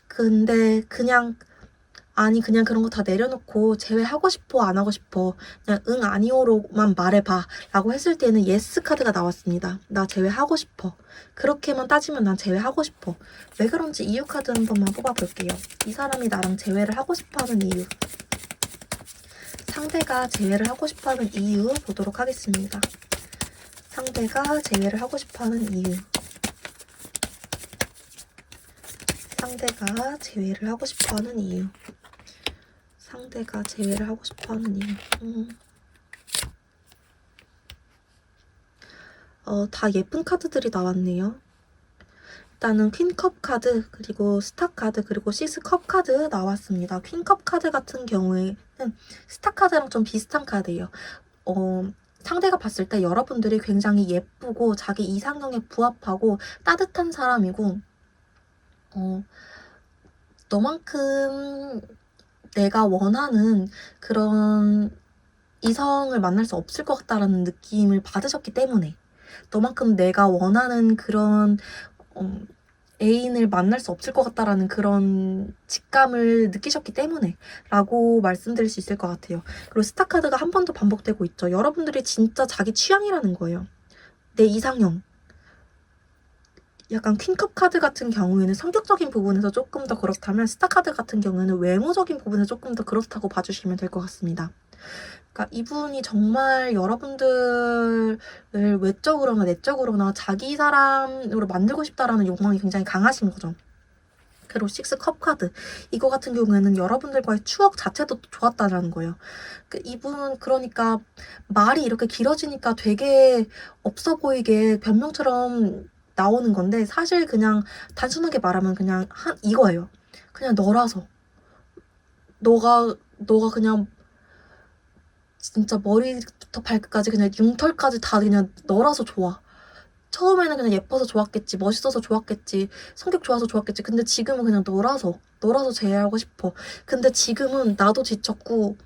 근데 그냥 그런 거 다 내려놓고 재회하고 싶어 안 하고 싶어 그냥 응 아니오로만 말해봐 라고 했을 때는 예스 카드가 나왔습니다. 나 재회하고 싶어. 그렇게만 따지면 난 재회하고 싶어. 왜 그런지 이유 카드 한 번만 뽑아볼게요. 이 사람이 나랑 재회를 하고 싶어하는 이유, 상대가 재회를 하고 싶어하는 이유 보도록 하겠습니다. 상대가 재회를 하고 싶어하는 이유, 상대가 재회를 하고 싶어하는 이유, 상대가 재회를 하고 싶어하는 이유. 다 예쁜 카드들이 나왔네요. 일단은 퀸컵 카드, 그리고 스타 카드, 그리고 시스컵 카드 나왔습니다. 퀸컵 카드 같은 경우에는 스타 카드랑 좀 비슷한 카드예요. 상대가 봤을 때 여러분들이 굉장히 예쁘고 자기 이상형에 부합하고 따뜻한 사람이고, 너만큼 내가 원하는 그런 이성을 만날 수 없을 것 같다라는 느낌을 받으셨기 때문에, 너만큼 내가 원하는 그런 애인을 만날 수 없을 것 같다라는 그런 직감을 느끼셨기 때문에 라고 말씀드릴 수 있을 것 같아요. 그리고 스타 카드가 한 번 더 반복되고 있죠. 여러분들이 진짜 자기 취향이라는 거예요. 내 이상형. 약간 퀸컵 카드 같은 경우에는 성격적인 부분에서 조금 더 그렇다면, 스타 카드 같은 경우에는 외모적인 부분에서 조금 더 그렇다고 봐주시면 될 것 같습니다. 그러니까 이분이 정말 여러분들을 외적으로나 내적으로나 자기 사람으로 만들고 싶다라는 욕망이 굉장히 강하신 거죠. 그리고 식스컵 카드, 이거 같은 경우에는 여러분들과의 추억 자체도 좋았다는 거예요. 이분은 그러니까 말이 이렇게 길어지니까 되게 없어 보이게 변명처럼 나오는 건데, 사실 그냥 단순하게 말하면 그냥 이거예요. 그냥 너라서. 너가 그냥 진짜 머리부터 발끝까지 그냥 융털까지 다 그냥 너라서 좋아. 처음에는 그냥 예뻐서 좋았겠지, 멋있어서 좋았겠지, 성격 좋아서 좋았겠지. 근데 지금은 그냥 너라서 제외하고 싶어. 근데 지금은 나도 지쳤고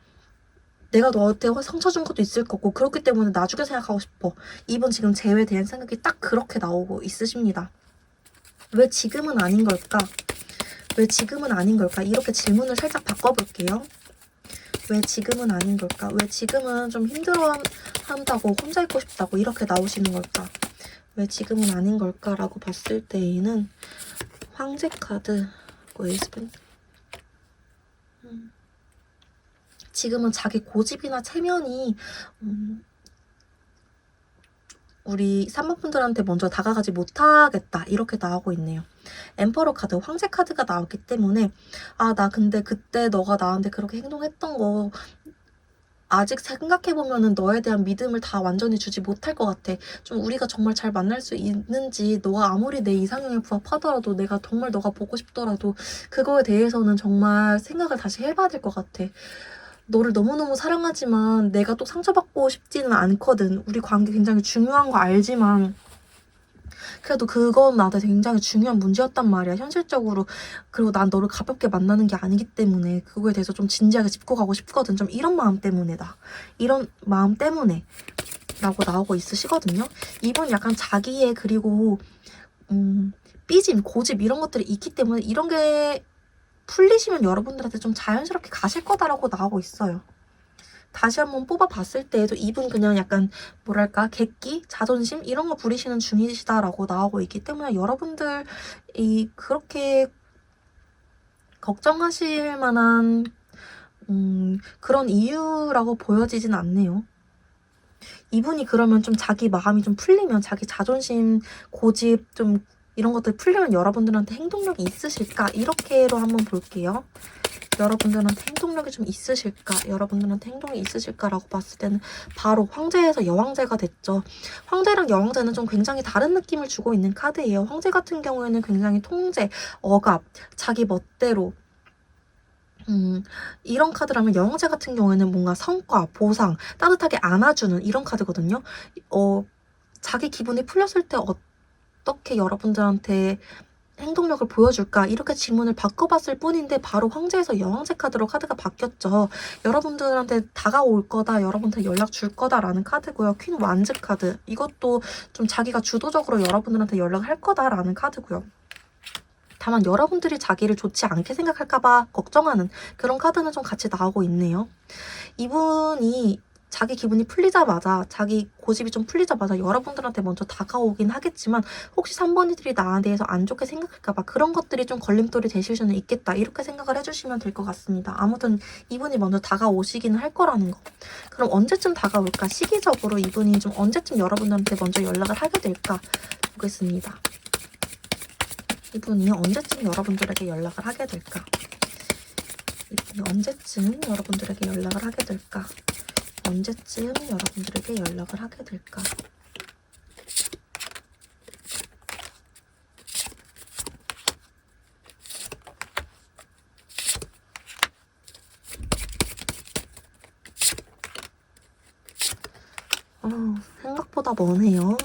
내가 너한테 상처 준 것도 있을 거고, 그렇기 때문에 나중에 생각하고 싶어. 이번 지금 재회에 대한 생각이 딱 그렇게 나오고 있으십니다. 왜 지금은 아닌 걸까? 왜 지금은 아닌 걸까? 이렇게 질문을 살짝 바꿔볼게요. 왜 지금은 아닌 걸까? 왜 지금은 좀 힘들어한다고, 혼자 있고 싶다고 이렇게 나오시는 걸까? 왜 지금은 아닌 걸까라고 봤을 때에는 황제 카드, 에이스펜. 지금은 자기 고집이나 체면이 우리 3번 분들한테 먼저 다가가지 못하겠다 이렇게 나오고 있네요. 엠퍼러 카드, 황제 카드가 나왔기 때문에 나 근데 그때 너가 나한테 그렇게 행동했던 거 아직 생각해보면은 너에 대한 믿음을 다 완전히 주지 못할 것 같아. 좀 우리가 정말 잘 만날 수 있는지, 너가 아무리 내 이상형에 부합하더라도, 내가 정말 너가 보고 싶더라도 그거에 대해서는 정말 생각을 다시 해봐야 될 것 같아. 너를 너무너무 사랑하지만 내가 또 상처받고 싶지는 않거든. 우리 관계 굉장히 중요한 거 알지만 그래도 그건 나한테 굉장히 중요한 문제였단 말이야, 현실적으로. 그리고 난 너를 가볍게 만나는 게 아니기 때문에 그거에 대해서 좀 진지하게 짚고 가고 싶거든. 좀 이런 마음 때문에다. 이런 마음 때문에 라고 나오고 있으시거든요. 이분 약간 자기의 그리고 삐짐, 고집 이런 것들이 있기 때문에 이런 게 풀리시면 여러분들한테 좀 자연스럽게 가실 거다라고 나오고 있어요. 다시 한번 뽑아봤을 때에도 이분 그냥 약간 뭐랄까 객기, 자존심 이런 거 부리시는 중이시다라고 나오고 있기 때문에 여러분들이 그렇게 걱정하실 만한 그런 이유라고 보여지진 않네요. 이분이 그러면 좀 자기 마음이 좀 풀리면, 자기 자존심, 고집 좀 이런 것들 풀리면 여러분들한테 행동력이 있으실까? 이렇게로 한번 볼게요. 여러분들한테 행동력이 좀 있으실까? 여러분들한테 행동이 있으실까라고 봤을 때는 바로 황제에서 여왕제가 됐죠. 황제랑 여왕제는 좀 굉장히 다른 느낌을 주고 있는 카드예요. 황제 같은 경우에는 굉장히 통제, 억압, 자기 멋대로 이런 카드라면 여왕제 같은 경우에는 뭔가 성과, 보상, 따뜻하게 안아주는 이런 카드거든요. 자기 기분이 풀렸을 때 어떻게 여러분들한테 행동력을 보여줄까? 이렇게 질문을 바꿔봤을 뿐인데 바로 황제에서 여왕제 카드로 카드가 바뀌었죠. 여러분들한테 다가올 거다, 여러분한테 연락 줄 거다라는 카드고요. 퀸 완즈 카드. 이것도 좀 자기가 주도적으로 여러분들한테 연락을 할 거다라는 카드고요. 다만 여러분들이 자기를 좋지 않게 생각할까봐 걱정하는 그런 카드는 좀 같이 나오고 있네요. 이분이 자기 기분이 풀리자마자, 자기 고집이 좀 풀리자마자 여러분들한테 먼저 다가오긴 하겠지만 혹시 3번이들이 나에 대해서 안 좋게 생각할까봐 그런 것들이 좀 걸림돌이 되실 수는 있겠다, 이렇게 생각을 해주시면 될 것 같습니다. 아무튼 이분이 먼저 다가오시기는 할 거라는 거. 그럼 언제쯤 다가올까? 시기적으로 이분이 좀 언제쯤 여러분들한테 먼저 연락을 하게 될까 보겠습니다. 이분이 언제쯤 여러분들에게 연락을 하게 될까? 이분이 언제쯤 여러분들에게 연락을 하게 될까? 언제쯤 여러분들에게 연락을 하게 될까? 생각보다 머네요.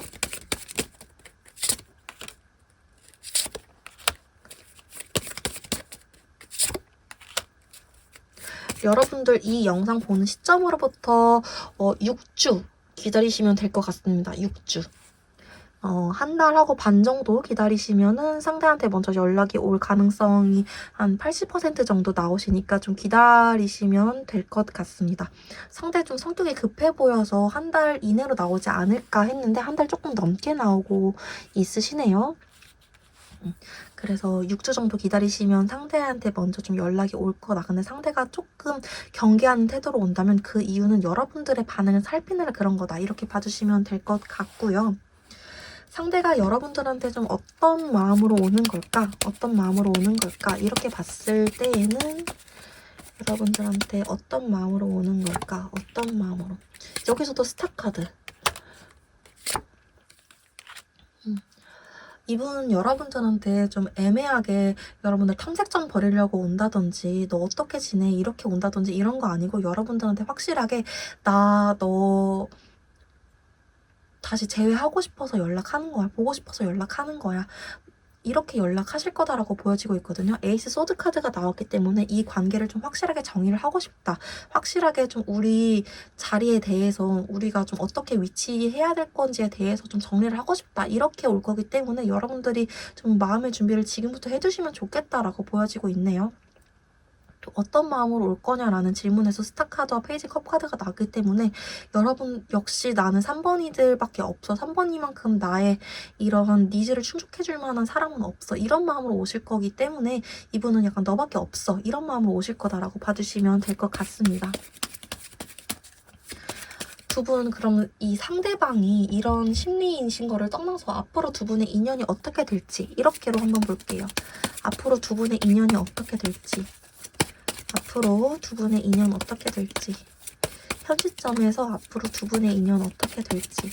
여러분들 이 영상 보는 시점으로부터 6주 기다리시면 될 것 같습니다. 6주. 한 달하고 반 정도 기다리시면은 상대한테 먼저 연락이 올 가능성이 한 80% 정도 나오시니까 좀 기다리시면 될 것 같습니다. 상대 좀 성격이 급해 보여서 한 달 이내로 나오지 않을까 했는데 한 달 조금 넘게 나오고 있으시네요. 그래서 6주 정도 기다리시면 상대한테 먼저 좀 연락이 올 거다. 근데 상대가 조금 경계하는 태도로 온다면 그 이유는 여러분들의 반응을 살피느라 그런 거다. 이렇게 봐주시면 될 것 같고요. 상대가 여러분들한테 좀 어떤 마음으로 오는 걸까? 어떤 마음으로 오는 걸까? 이렇게 봤을 때에는 여러분들한테 어떤 마음으로 오는 걸까? 어떤 마음으로? 여기서도 스타 카드. 이분 여러분들한테 좀 애매하게 여러분들 탐색전 벌이려고 온다든지 너 어떻게 지내? 이렇게 온다든지 이런 거 아니고 여러분들한테 확실하게 나 너 다시 재회하고 싶어서 연락하는 거야. 보고 싶어서 연락하는 거야. 이렇게 연락하실 거다라고 보여지고 있거든요. 에이스 소드 카드가 나왔기 때문에 이 관계를 좀 확실하게 정의를 하고 싶다. 확실하게 좀 우리 자리에 대해서 우리가 좀 어떻게 위치해야 될 건지에 대해서 좀 정리를 하고 싶다. 이렇게 올 거기 때문에 여러분들이 좀 마음의 준비를 지금부터 해두시면 좋겠다라고 보여지고 있네요. 또 어떤 마음으로 올 거냐라는 질문에서 스타카드와 페이지 컵 카드가 나기 때문에 여러분 역시 나는 3번이들밖에 없어. 3번이만큼 나의 이런 니즈를 충족해줄 만한 사람은 없어. 이런 마음으로 오실 거기 때문에 이분은 약간 너밖에 없어. 이런 마음으로 오실 거다라고 봐주시면 될 것 같습니다. 두 분 그럼 이 상대방이 이런 심리이신 거를 떠나서 앞으로 두 분의 인연이 어떻게 될지 이렇게로 한번 볼게요. 앞으로 두 분의 인연이 어떻게 될지, 앞으로 두 분의 인연 어떻게 될지, 현 시점에서 앞으로 두 분의 인연 어떻게 될지,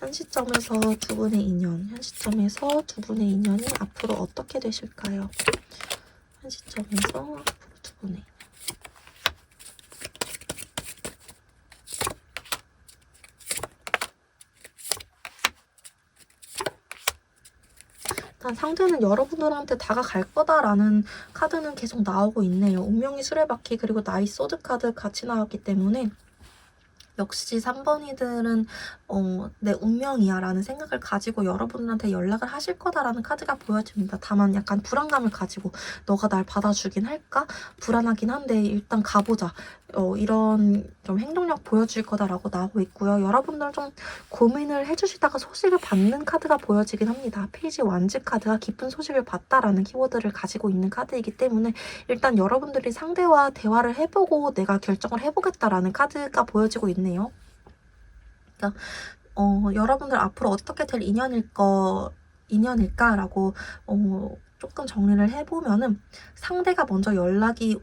현 시점에서 두 분의 인연, 현 시점에서 두 분의 인연이 앞으로 어떻게 되실까요? 현 시점에서 앞으로 두 분의 일단 상대는 여러분들한테 다가갈 거다라는 카드는 계속 나오고 있네요. 운명의 수레바퀴 그리고 나이 소드 카드 같이 나왔기 때문에 역시 3번이들은 내 운명이야 라는 생각을 가지고 여러분들한테 연락을 하실 거다라는 카드가 보여집니다. 다만 약간 불안감을 가지고 너가 날 받아주긴 할까? 불안하긴 한데 일단 가보자. 이런 좀 행동력 보여줄 거다라고 나오고 있고요. 여러분들 좀 고민을 해주시다가 소식을 받는 카드가 보여지긴 합니다. 페이지 완즈 카드가 깊은 소식을 받다라는 키워드를 가지고 있는 카드이기 때문에 일단 여러분들이 상대와 대화를 해보고 내가 결정을 해보겠다라는 카드가 보여지고 있네요. 그러니까 여러분들 앞으로 어떻게 될 인연일까라고 조금 정리를 해보면은 상대가 먼저 연락이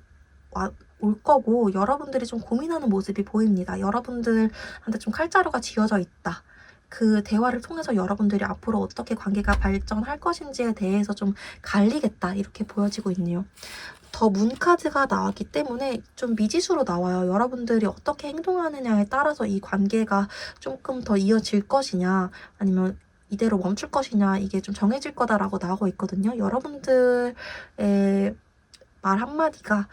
올 거고 여러분들이 좀 고민하는 모습이 보입니다. 여러분들한테 좀 칼자루가 쥐어져 있다. 그 대화를 통해서 여러분들이 앞으로 어떻게 관계가 발전할 것인지에 대해서 좀 갈리겠다 이렇게 보여지고 있네요. 더 문 카드가 나왔기 때문에 좀 미지수로 나와요. 여러분들이 어떻게 행동하느냐에 따라서 이 관계가 조금 더 이어질 것이냐 아니면 이대로 멈출 것이냐 이게 좀 정해질 거다라고 나오고 있거든요. 여러분들의 말 한마디가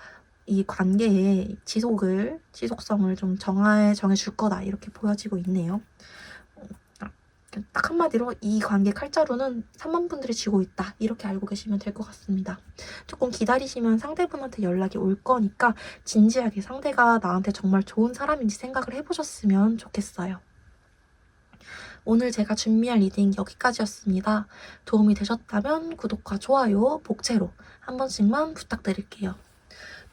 이 관계의 지속성을 좀 정해줄 거다 이렇게 보여지고 있네요. 딱 한마디로 이 관계 칼자루는 3번 분들이 쥐고 있다 이렇게 알고 계시면 될 것 같습니다. 조금 기다리시면 상대분한테 연락이 올 거니까 진지하게 상대가 나한테 정말 좋은 사람인지 생각을 해보셨으면 좋겠어요. 오늘 제가 준비한 리딩 여기까지였습니다. 도움이 되셨다면 구독과 좋아요, 복채로 한 번씩만 부탁드릴게요.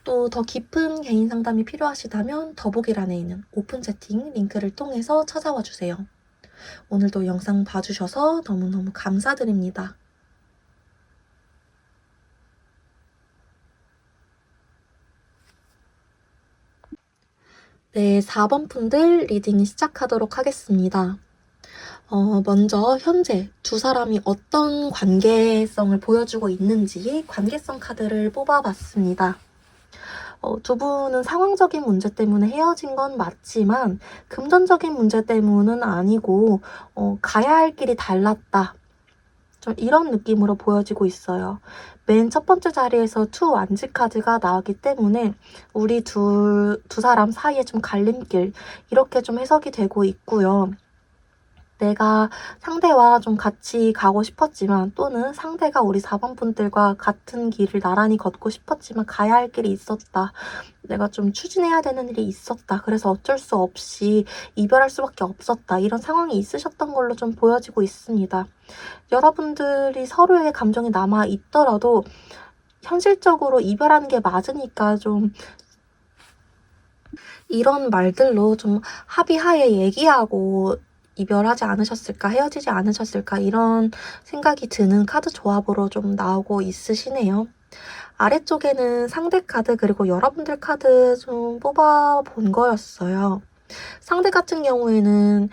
또 더 깊은 개인 상담이 필요하시다면 더보기란에 있는 오픈 채팅 링크를 통해서 찾아와 주세요. 오늘도 영상 봐주셔서 너무너무 감사드립니다. 네, 4번 분들 리딩 시작하도록 하겠습니다. 먼저 현재 두 사람이 어떤 관계성을 보여주고 있는지 관계성 카드를 뽑아봤습니다. 두 분은 상황적인 문제 때문에 헤어진 건 맞지만 금전적인 문제 때문은 아니고 가야 할 길이 달랐다. 좀 이런 느낌으로 보여지고 있어요. 맨 첫 번째 자리에서 투 완즈 카드가 나오기 때문에 우리 두 사람 사이에 좀 갈림길 이렇게 좀 해석이 되고 있고요. 내가 상대와 좀 같이 가고 싶었지만 또는 상대가 우리 4번 분들과 같은 길을 나란히 걷고 싶었지만 가야 할 길이 있었다. 내가 좀 추진해야 되는 일이 있었다. 그래서 어쩔 수 없이 이별할 수밖에 없었다. 이런 상황이 있으셨던 걸로 좀 보여지고 있습니다. 여러분들이 서로에게 감정이 남아 있더라도 현실적으로 이별하는 게 맞으니까 좀 이런 말들로 좀 합의하에 얘기하고 이별하지 않으셨을까, 헤어지지 않으셨을까 이런 생각이 드는 카드 조합으로 좀 나오고 있으시네요. 아래쪽에는 상대 카드 그리고 여러분들 카드 좀 뽑아본 거였어요. 상대 같은 경우에는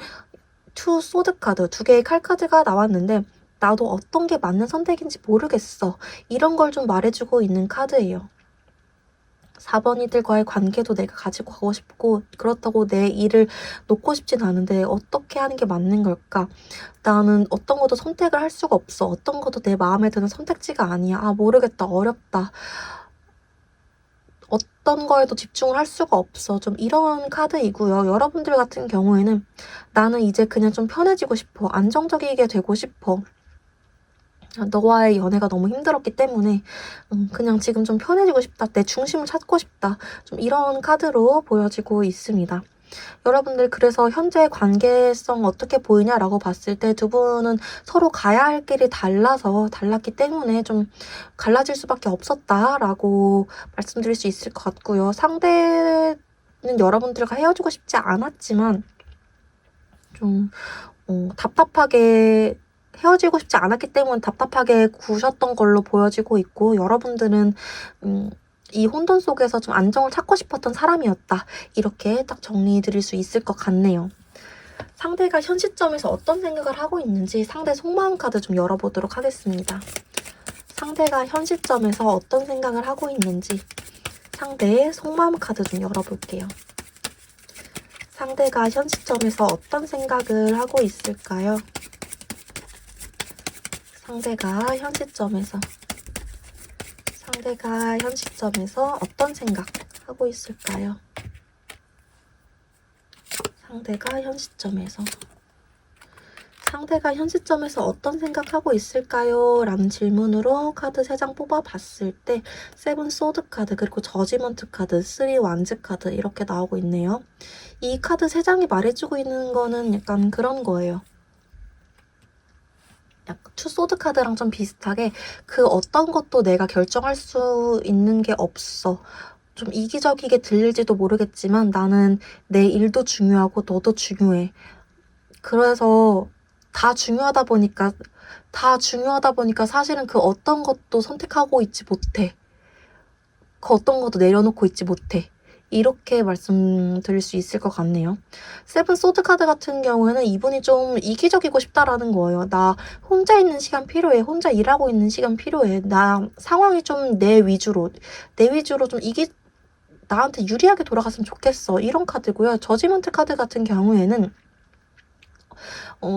투 소드 카드, 두 개의 칼 카드가 나왔는데 나도 어떤 게 맞는 선택인지 모르겠어. 이런 걸 좀 말해주고 있는 카드예요. 4번이들과의 관계도 내가 가지고 가고 싶고 그렇다고 내 일을 놓고 싶진 않은데 어떻게 하는 게 맞는 걸까? 나는 어떤 것도 선택을 할 수가 없어. 어떤 것도 내 마음에 드는 선택지가 아니야. 아 모르겠다. 어렵다. 어떤 거에도 집중을 할 수가 없어. 좀 이런 카드이고요. 여러분들 같은 경우에는 나는 이제 그냥 좀 편해지고 싶어. 안정적이게 되고 싶어. 너와의 연애가 너무 힘들었기 때문에 그냥 지금 좀 편해지고 싶다. 내 중심을 찾고 싶다. 좀 이런 카드로 보여지고 있습니다. 여러분들 그래서 현재 관계성 어떻게 보이냐라고 봤을 때 두 분은 서로 가야 할 길이 달랐기 때문에 좀 갈라질 수밖에 없었다라고 말씀드릴 수 있을 것 같고요. 상대는 여러분들과 헤어지고 싶지 않았지만 좀 답답하게 헤어지고 싶지 않았기 때문에 답답하게 구셨던 걸로 보여지고 있고, 여러분들은 이 혼돈 속에서 좀 안정을 찾고 싶었던 사람이었다. 이렇게 딱 정리 드릴 수 있을 것 같네요. 상대가 현 시점에서 어떤 생각을 하고 있는지 상대 속마음 카드 좀 열어보도록 하겠습니다. 상대가 현 시점에서 어떤 생각을 하고 있는지 상대의 속마음 카드 좀 열어볼게요. 상대가 현 시점에서 어떤 생각을 하고 있을까요? 상대가 현 시점에서 어떤 생각 하고 있을까요? 상대가 현 시점에서 어떤 생각하고 있을까요? 라는 질문으로 카드 3장 뽑아봤을 때 세븐 소드 카드, 그리고 저지먼트 카드, 3 완즈 카드 이렇게 나오고 있네요. 이 카드 3장이 말해주고 있는 거는 약간 그런 거예요. 약간 투 소드 카드랑 좀 비슷하게 그 어떤 것도 내가 결정할 수 있는 게 없어. 좀 이기적이게 들릴지도 모르겠지만 나는 내 일도 중요하고 너도 중요해. 그래서 다 중요하다 보니까 사실은 그 어떤 것도 선택하고 있지 못해. 그 어떤 것도 내려놓고 있지 못해. 이렇게 말씀드릴 수 있을 것 같네요. 세븐 소드 카드 같은 경우에는 이분이 좀 이기적이고 싶다라는 거예요. 나 혼자 있는 시간 필요해. 혼자 일하고 있는 시간 필요해. 나 상황이 좀 내 위주로 좀 나한테 유리하게 돌아갔으면 좋겠어. 이런 카드고요. 저지먼트 카드 같은 경우에는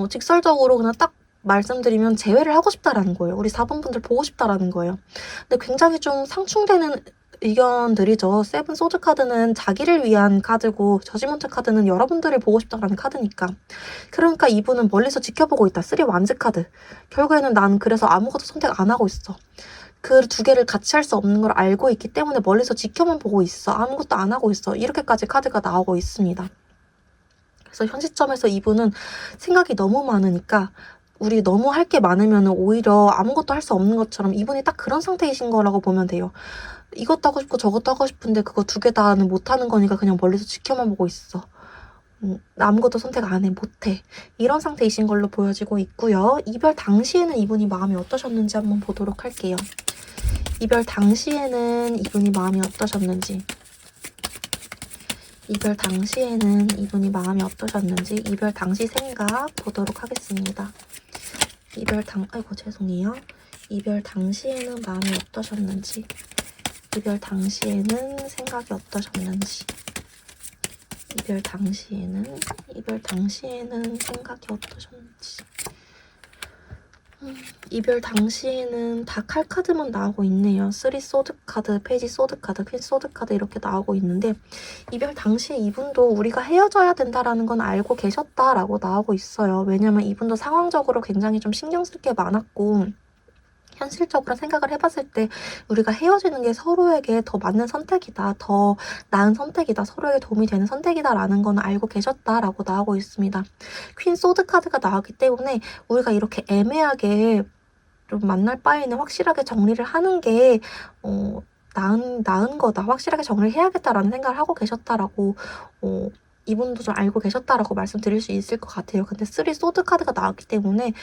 직설적으로 그냥 딱 말씀드리면 재회를 하고 싶다라는 거예요. 우리 4번 분들 보고 싶다라는 거예요. 근데 굉장히 좀 상충되는 의견들이죠. 세븐 소드 카드는 자기를 위한 카드고 저지먼트 카드는 여러분들을 보고 싶다라는 카드니까. 그러니까 이분은 멀리서 지켜보고 있다. 3 완즈 카드. 결국에는 난 그래서 아무것도 선택 안 하고 있어. 그 두 개를 같이 할 수 없는 걸 알고 있기 때문에 멀리서 지켜만 보고 있어. 아무것도 안 하고 있어. 이렇게까지 카드가 나오고 있습니다. 그래서 현 시점에서 이분은 생각이 너무 많으니까 우리 너무 할 게 많으면 오히려 아무것도 할 수 없는 것처럼 이분이 딱 그런 상태이신 거라고 보면 돼요. 이것도 하고 싶고 저것도 하고 싶은데 그거 2개 다는 못하는 거니까 그냥 멀리서 지켜만 보고 있어. 아무것도 선택 안 해, 못해. 이런 상태이신 걸로 보여지고 있고요. 이별 당시에는 이분이 마음이 어떠셨는지 한번 보도록 할게요. 이별 당시에는 이분이 마음이 어떠셨는지 이별 당시 생각 보도록 하겠습니다. 죄송해요. 이별 당시에는 마음이 어떠셨는지, 이별 당시에는 생각이 어떠셨는지, 이별 당시에는 생각이 어떠셨는지. 이별 당시에는 다 칼 카드만 나오고 있네요. 3 소드 카드, 페이지 소드 카드, 퀸 소드 카드 이렇게 나오고 있는데 이별 당시에 이분도 우리가 헤어져야 된다라는 건 알고 계셨다라고 나오고 있어요. 왜냐면 이분도 상황적으로 굉장히 좀 신경 쓸 게 많았고 현실적으로 생각을 해봤을 때 우리가 헤어지는 게 서로에게 더 맞는 선택이다, 더 나은 선택이다, 서로에게 도움이 되는 선택이다라는 건 알고 계셨다라고 나오고 있습니다. 퀸 소드 카드가 나왔기 때문에 우리가 이렇게 애매하게 좀 만날 바에는 확실하게 정리를 하는 게 나은 거다. 확실하게 정리를 해야겠다라는 생각을 하고 계셨다라고 이분도 좀 알고 계셨다라고 말씀드릴 수 있을 것 같아요. 근데 3 소드 카드가 나왔기 때문에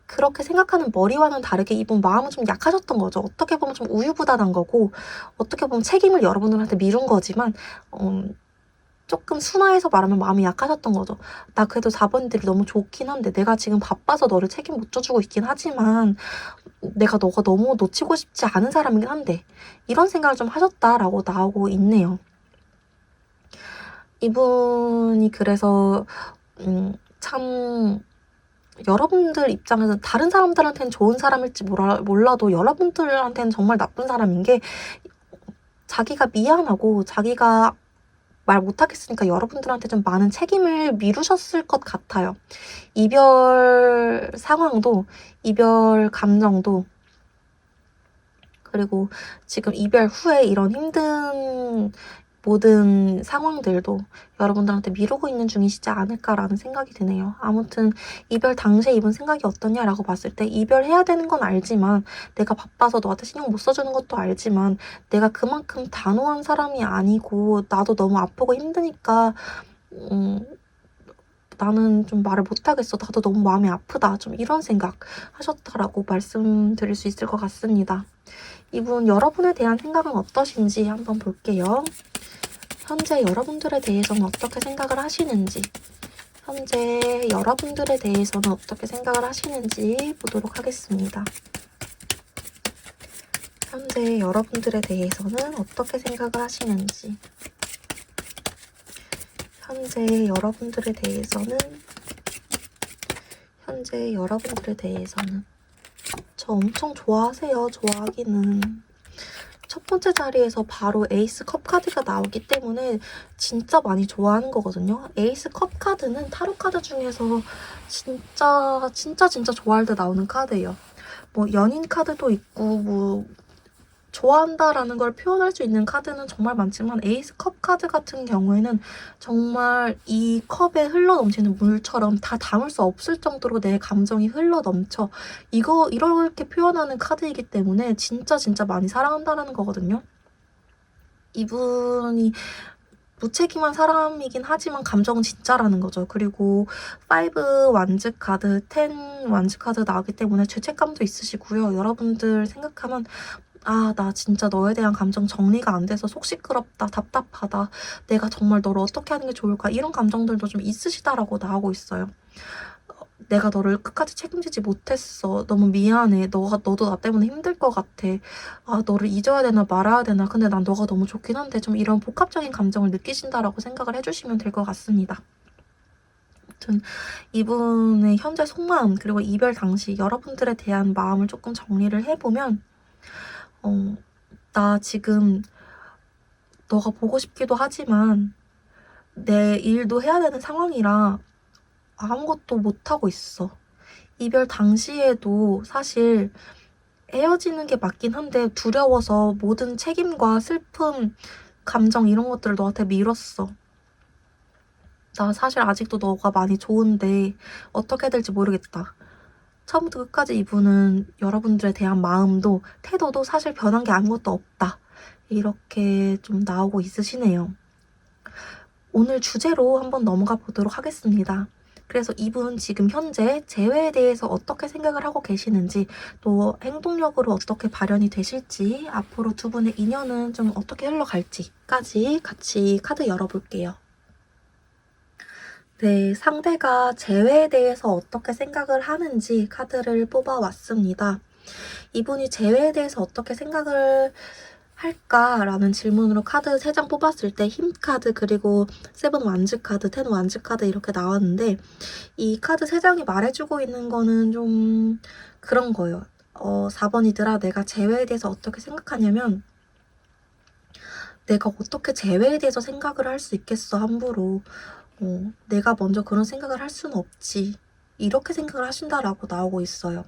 그렇게 생각하는 머리와는 다르게 이분 마음은 좀 약하셨던 거죠. 어떻게 보면 좀 우유부단한 거고 어떻게 보면 책임을 여러분들한테 미룬 거지만 조금 순화해서 말하면 마음이 약하셨던 거죠. 나 그래도 4번들이 너무 좋긴 한데 내가 지금 바빠서 너를 책임 못 져주고 있긴 하지만 내가 너가 너무 놓치고 싶지 않은 사람이긴 한데 이런 생각을 좀 하셨다라고 나오고 있네요. 이분이 그래서 참 여러분들 입장에서 다른 사람들한테는 좋은 사람일지 몰라도 여러분들한테는 정말 나쁜 사람인 게 자기가 미안하고 자기가 말 못하겠으니까 여러분들한테 좀 많은 책임을 미루셨을 것 같아요. 이별 상황도, 이별 감정도, 그리고 지금 이별 후에 이런 힘든 모든 상황들도 여러분들한테 미루고 있는 중이시지 않을까라는 생각이 드네요. 아무튼 이별 당시에 입은 생각이 어떠냐라고 봤을 때 이별해야 되는 건 알지만, 내가 바빠서 너한테 신경 못 써주는 것도 알지만, 내가 그만큼 단호한 사람이 아니고 나도 너무 아프고 힘드니까 나는 좀 말을 못하겠어. 나도 너무 마음이 아프다. 좀 이런 생각 하셨다라고 말씀드릴 수 있을 것 같습니다. 이분 여러분에 대한 생각은 어떠신지 한번 볼게요. 현재 여러분들에 대해서는 어떻게 생각을 하시는지, 현재 여러분들에 대해서는 어떻게 생각을 하시는지 보도록 하겠습니다. 현재 여러분들에 대해서는 어떻게 생각을 하시는지, 현재 여러분들에 대해서는, 현재 여러분들에 대해서는 저 엄청 좋아하세요. 좋아하기는. 첫 번째 자리에서 바로 에이스 컵 카드가 나오기 때문에 진짜 많이 좋아하는 거거든요. 에이스 컵 카드는 타로 카드 중에서 진짜 좋아할 때 나오는 카드예요. 뭐 연인 카드도 있고 뭐 좋아한다라는 걸 표현할 수 있는 카드는 정말 많지만, 에이스 컵 카드 같은 경우에는 정말 이 컵에 흘러넘치는 물처럼 다 담을 수 없을 정도로 내 감정이 흘러넘쳐, 이렇게 표현하는 카드이기 때문에 진짜 많이 사랑한다라는 거거든요. 이분이 무책임한 사람이긴 하지만 감정은 진짜라는 거죠. 그리고 5 완즈 카드, 10 완즈 카드 나오기 때문에 죄책감도 있으시고요. 여러분들 생각하면 나 진짜 너에 대한 감정 정리가 안 돼서 속 시끄럽다, 답답하다, 내가 정말 너를 어떻게 하는 게 좋을까, 이런 감정들도 좀 있으시다라고 나오고 있어요. 내가 너를 끝까지 책임지지 못했어. 너무 미안해. 너도 나 때문에 힘들 것 같아. 너를 잊어야 되나 말아야 되나. 근데 난 너가 너무 좋긴 한데, 좀 이런 복합적인 감정을 느끼신다라고 생각을 해주시면 될 것 같습니다. 아무튼 이분의 현재 속마음, 그리고 이별 당시 여러분들에 대한 마음을 조금 정리를 해보면, 나 지금 너가 보고 싶기도 하지만 내 일도 해야 되는 상황이라 아무것도 못하고 있어. 이별 당시에도 사실 헤어지는 게 맞긴 한데 두려워서 모든 책임과 슬픔, 감정 이런 것들을 너한테 밀었어. 나 사실 아직도 너가 많이 좋은데 어떻게 될지 모르겠다. 처음부터 끝까지 이분은 여러분들에 대한 마음도 태도도 사실 변한 게 아무것도 없다. 이렇게 좀 나오고 있으시네요. 오늘 주제로 한번 넘어가 보도록 하겠습니다. 그래서 이분 지금 현재 재회에 대해서 어떻게 생각을 하고 계시는지, 또 행동력으로 어떻게 발현이 되실지, 앞으로 두 분의 인연은 좀 어떻게 흘러갈지까지 같이 카드 열어볼게요. 네, 상대가 재회에 대해서 어떻게 생각을 하는지 카드를 뽑아왔습니다. 이분이 재회에 대해서 어떻게 생각을 할까라는 질문으로 카드 3장 뽑았을 때 힘 카드, 그리고 7 완즈 카드, 10 완즈 카드 이렇게 나왔는데, 이 카드 3장이 말해주고 있는 거는 좀 그런 거예요. 4번이더라. 내가 재회에 대해서 어떻게 생각하냐면, 내가 어떻게 재회에 대해서 생각을 할 수 있겠어, 함부로. 내가 먼저 그런 생각을 할 수는 없지. 이렇게 생각을 하신다라고 나오고 있어요.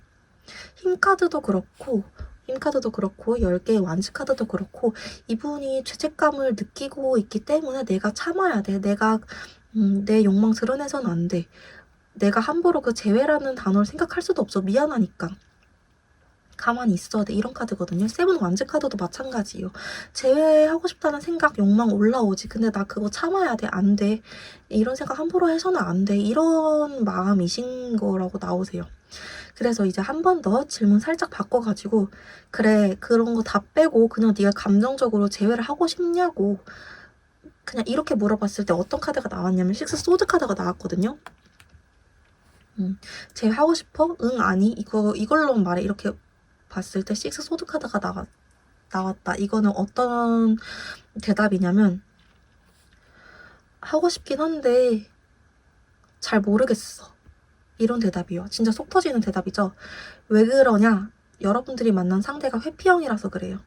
힘 카드도 그렇고 10개의 완즈 카드도 그렇고, 이분이 죄책감을 느끼고 있기 때문에 내가 참아야 돼. 내가 내 욕망 드러내서는 안 돼. 내가 함부로 그 재회라는 단어를 생각할 수도 없어. 미안하니까. 가만히 있어야 돼. 이런 카드거든요. 7 완즈 카드도 마찬가지예요. 재회하고 싶다는 생각, 욕망 올라오지. 근데 나 그거 참아야 돼. 안 돼. 이런 생각 함부로 해서는 안 돼. 이런 마음이신 거라고 나오세요. 그래서 이제 한 번 더 질문 살짝 바꿔가지고, 그래, 그런 거 다 빼고 그냥 네가 감정적으로 재회를 하고 싶냐고, 그냥 이렇게 물어봤을 때 어떤 카드가 나왔냐면 6 소드 카드가 나왔거든요. 재회하고 싶어? 응, 아니? 이걸로만 말해. 이렇게 봤을 때 6 소드 카드가 나왔다. 이거는 어떤 대답이냐면, 하고 싶긴 한데 잘 모르겠어. 이런 대답이요. 진짜 속 터지는 대답이죠. 왜 그러냐? 여러분들이 만난 상대가 회피형이라서 그래요.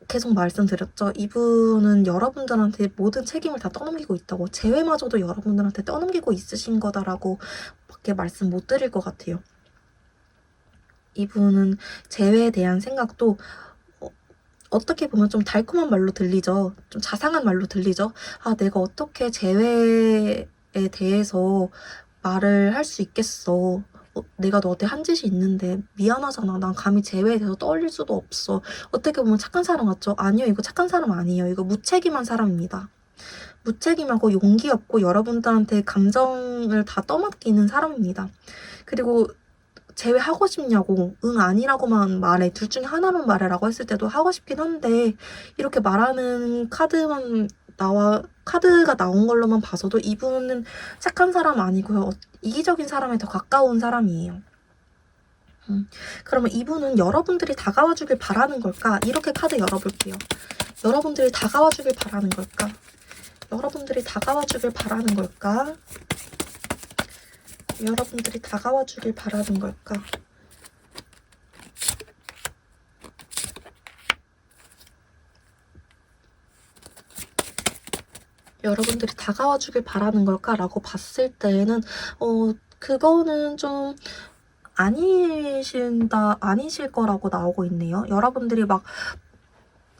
계속 말씀드렸죠. 이분은 여러분들한테 모든 책임을 다 떠넘기고 있다고. 재회마저도 여러분들한테 떠넘기고 있으신 거다라고 밖에 말씀 못 드릴 것 같아요. 이분은 재회에 대한 생각도 어떻게 보면 좀 달콤한 말로 들리죠. 좀 자상한 말로 들리죠. 아, 내가 어떻게 재회에 대해서 말을 할 수 있겠어. 내가 너한테 한 짓이 있는데 미안하잖아. 난 감히 재회에 대해서 떠올릴 수도 없어. 어떻게 보면 착한 사람 같죠? 아니요, 이거 착한 사람 아니에요. 이거 무책임한 사람입니다. 무책임하고 용기 없고 여러분들한테 감정을 다 떠맡기는 사람입니다. 그리고 재회하고 싶냐고 응 아니라고만 말해, 둘 중에 하나만 말해라고 했을 때도 하고 싶긴 한데, 이렇게 말하는 카드가 나온 걸로만 봐서도 이분은 착한 사람 아니고요. 이기적인 사람에 더 가까운 사람이에요. 그러면 이분은 여러분들이 다가와 주길 바라는 걸까? 이렇게 카드 열어볼게요. 여러분들이 다가와 주길 바라는 걸까? 여러분들이 다가와 주길 바라는 걸까? 여러분들이 다가와 주길 바라는 걸까? 여러분들이 다가와 주길 바라는 걸까라고 봤을 때에는 그거는 좀 아니실 거라고 나오고 있네요. 여러분들이 막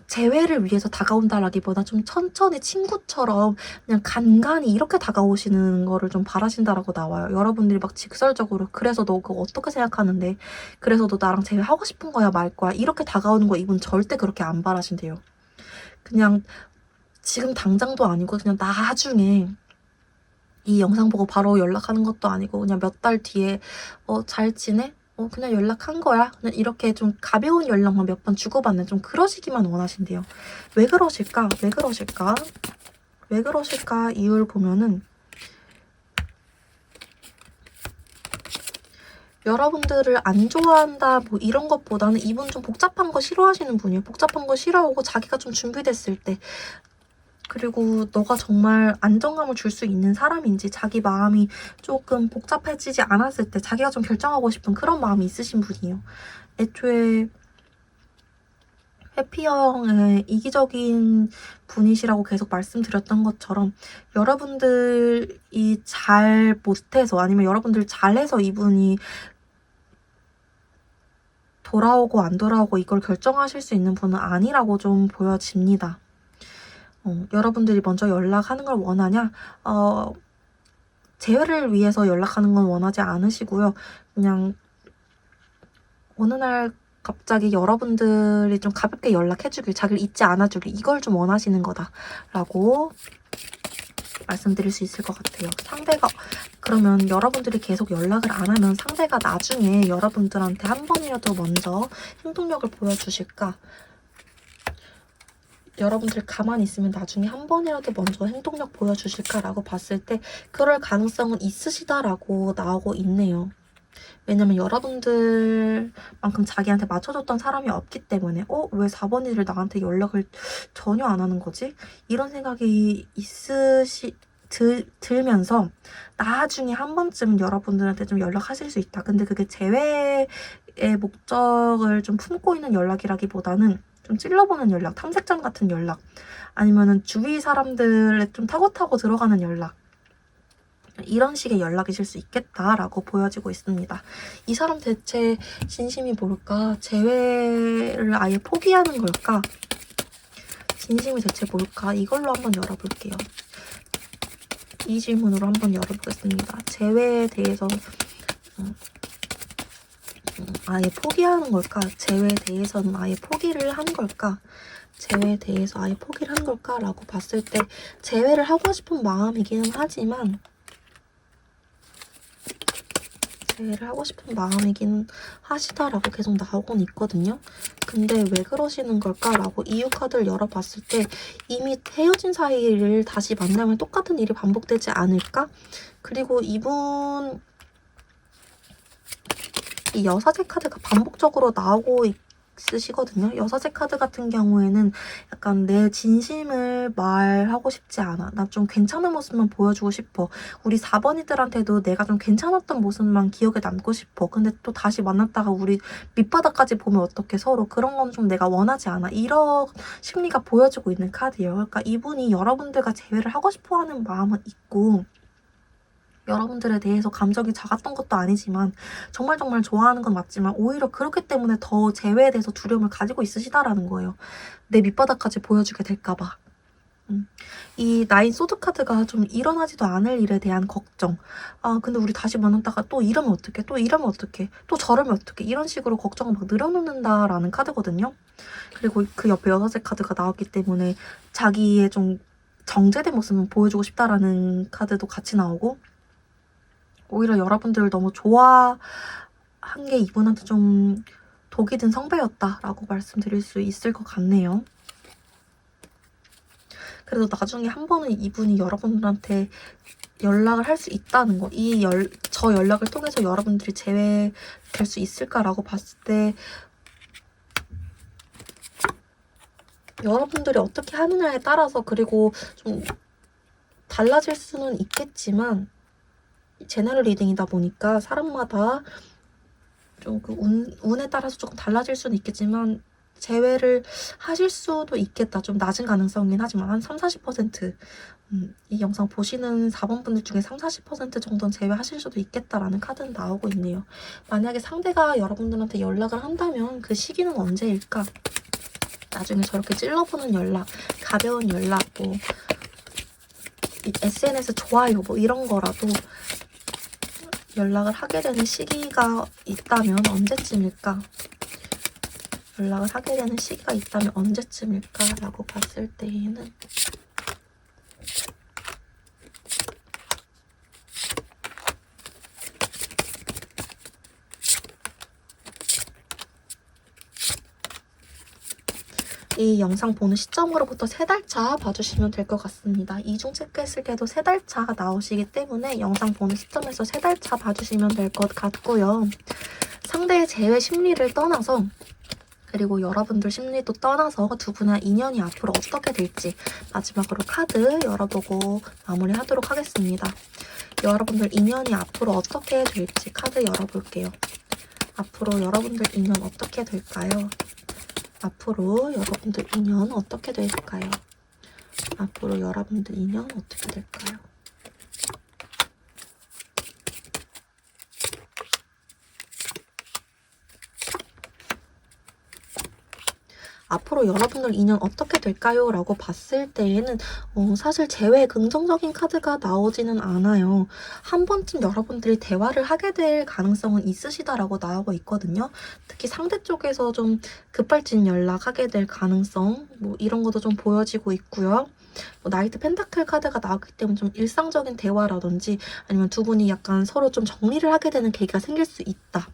재회를 위해서 다가온다라기보다 좀 천천히 친구처럼 그냥 간간히 이렇게 다가오시는 거를 좀 바라신다라고 나와요. 여러분들이 막 직설적으로 그래서 너 그거 어떻게 생각하는데, 그래서 너 나랑 재회하고 싶은 거야 말 거야, 이렇게 다가오는 거 이분 절대 그렇게 안 바라신대요. 그냥 지금 당장도 아니고 그냥 나중에, 이 영상 보고 바로 연락하는 것도 아니고 그냥 몇 달 뒤에 잘 지내? 그냥 연락한 거야. 그냥 이렇게 좀 가벼운 연락만 몇 번 주고받는, 좀 그러시기만 원하신대요. 왜 그러실까? 왜 그러실까? 왜 그러실까? 이유를 보면은 여러분들을 안 좋아한다 뭐 이런 것보다는 이분 좀 복잡한 거 싫어하시는 분이에요. 복잡한 거 싫어하고 자기가 좀 준비됐을 때, 그리고 너가 정말 안정감을 줄 수 있는 사람인지, 자기 마음이 조금 복잡해지지 않았을 때 자기가 좀 결정하고 싶은 그런 마음이 있으신 분이에요. 애초에 해피형의 이기적인 분이시라고 계속 말씀드렸던 것처럼, 여러분들이 잘 못해서 아니면 여러분들 잘해서 이분이 돌아오고 안 돌아오고 이걸 결정하실 수 있는 분은 아니라고 좀 보여집니다. 여러분들이 먼저 연락하는 걸 원하냐? 재회를 위해서 연락하는 건 원하지 않으시고요. 그냥 어느 날 갑자기 여러분들이 좀 가볍게 연락해주길, 자기를 잊지 않아주길, 이걸 좀 원하시는 거다라고 말씀드릴 수 있을 것 같아요. 그러면 여러분들이 계속 연락을 안 하면 상대가 나중에 여러분들한테 한 번이라도 먼저 행동력을 보여주실까? 여러분들 가만히 있으면 나중에 한 번이라도 먼저 행동력 보여주실까라고 봤을 때 그럴 가능성은 있으시다라고 나오고 있네요. 왜냐면 여러분들만큼 자기한테 맞춰줬던 사람이 없기 때문에 왜 4번이를 나한테 연락을 전혀 안 하는 거지? 이런 생각이 들면서 나중에 한 번쯤은 여러분들한테 좀 연락하실 수 있다. 근데 그게 재회의 목적을 좀 품고 있는 연락이라기보다는 좀 찔러보는 연락, 탐색전 같은 연락, 아니면은 주위 사람들에 좀 타고 들어가는 연락, 이런 식의 연락이실 수 있겠다라고 보여지고 있습니다. 이 사람 대체 진심이 뭘까? 재회를 아예 포기하는 걸까? 진심이 대체 뭘까? 이걸로 한번 열어볼게요. 이 질문으로 한번 열어보겠습니다. 재회에 대해서 아예 포기하는 걸까? 재회에 대해서는 아예 포기를 한 걸까? 재회에 대해서 아예 포기를 한 걸까? 라고 봤을 때 재회를 하고 싶은 마음이기는 하지만, 재회를 하고 싶은 마음이긴 하시다라고 계속 나오곤 있거든요. 근데 왜 그러시는 걸까라고 이유 카드를 열어봤을 때 이미 헤어진 사이를 다시 만나면 똑같은 일이 반복되지 않을까? 그리고 이 여사제 카드가 반복적으로 나오고 있으시거든요. 여섯의 카드 같은 경우에는 약간 내 진심을 말하고 싶지 않아. 나 좀 괜찮은 모습만 보여주고 싶어. 우리 4번이들한테도 내가 좀 괜찮았던 모습만 기억에 남고 싶어. 근데 또 다시 만났다가 우리 밑바닥까지 보면 어떡해. 서로 그런 건 좀 내가 원하지 않아. 이런 심리가 보여지고 있는 카드예요. 그러니까 이분이 여러분들과 재회를 하고 싶어하는 마음은 있고 여러분들에 대해서 감정이 작았던 것도 아니지만 정말 좋아하는 건 맞지만 오히려 그렇기 때문에 더 재회에 대해서 두려움을 가지고 있으시다라는 거예요. 내 밑바닥까지 보여주게 될까봐. 이 나인 소드 카드가 좀 일어나지도 않을 일에 대한 걱정. 아 근데 우리 다시 만났다가 또 이러면 어떡해? 또 이러면 어떡해? 또 저러면 어떡해? 이런 식으로 걱정을 막 늘어놓는다라는 카드거든요. 그리고 그 옆에 여섯의 카드가 나왔기 때문에 자기의 좀 정제된 모습을 보여주고 싶다라는 카드도 같이 나오고 오히려 여러분들을 너무 좋아한 게 이분한테 좀 독이 든 성배였다라고 말씀드릴 수 있을 것 같네요. 그래도 나중에 한 번은 이분이 여러분들한테 연락을 할 수 있다는 거, 저 연락을 통해서 여러분들이 재회될 수 있을까라고 봤을 때 여러분들이 어떻게 하느냐에 따라서 그리고 좀 달라질 수는 있겠지만 제너럴 리딩이다 보니까 사람마다 좀 그 운에 따라서 조금 달라질 수는 있겠지만 재회를 하실 수도 있겠다. 좀 낮은 가능성이긴 하지만 한 30-40%, 이 영상 보시는 4번 분들 중에 30-40% 정도는 재회하실 수도 있겠다라는 카드는 나오고 있네요. 만약에 상대가 여러분들한테 연락을 한다면 그 시기는 언제일까? 나중에 저렇게 찔러보는 연락, 가벼운 연락, 뭐 SNS 좋아요 뭐 이런 거라도 연락을 하게 되는 시기가 있다면 언제쯤일까? 연락을 하게 되는 시기가 있다면 언제쯤일까라고 봤을 때에는 이 영상 보는 시점으로부터 3달차 봐주시면 될 것 같습니다. 이중 체크했을 때도 3달차가 나오시기 때문에 영상 보는 시점에서 3달차 봐주시면 될 것 같고요. 상대의 재회 심리를 떠나서 그리고 여러분들 심리도 떠나서 두 분의 인연이 앞으로 어떻게 될지 마지막으로 카드 열어보고 마무리하도록 하겠습니다. 여러분들 인연이 앞으로 어떻게 될지 카드 열어볼게요. 앞으로 여러분들 인연 어떻게 될까요? 앞으로 여러분들 인연 어떻게 될까요? 앞으로 여러분들 인연 어떻게 될까요? 앞으로 여러분들 인연 어떻게 될까요? 라고 봤을 때에는 사실 재회에 긍정적인 카드가 나오지는 않아요. 한 번쯤 여러분들이 대화를 하게 될 가능성은 있으시다라고 나오고 있거든요. 특히 상대 쪽에서 좀 급발진 연락하게 될 가능성 뭐 이런 것도 좀 보여지고 있고요. 나이트 펜타클 카드가 나왔기 때문에 좀 일상적인 대화라든지 아니면 두 분이 약간 서로 좀 정리를 하게 되는 계기가 생길 수 있다.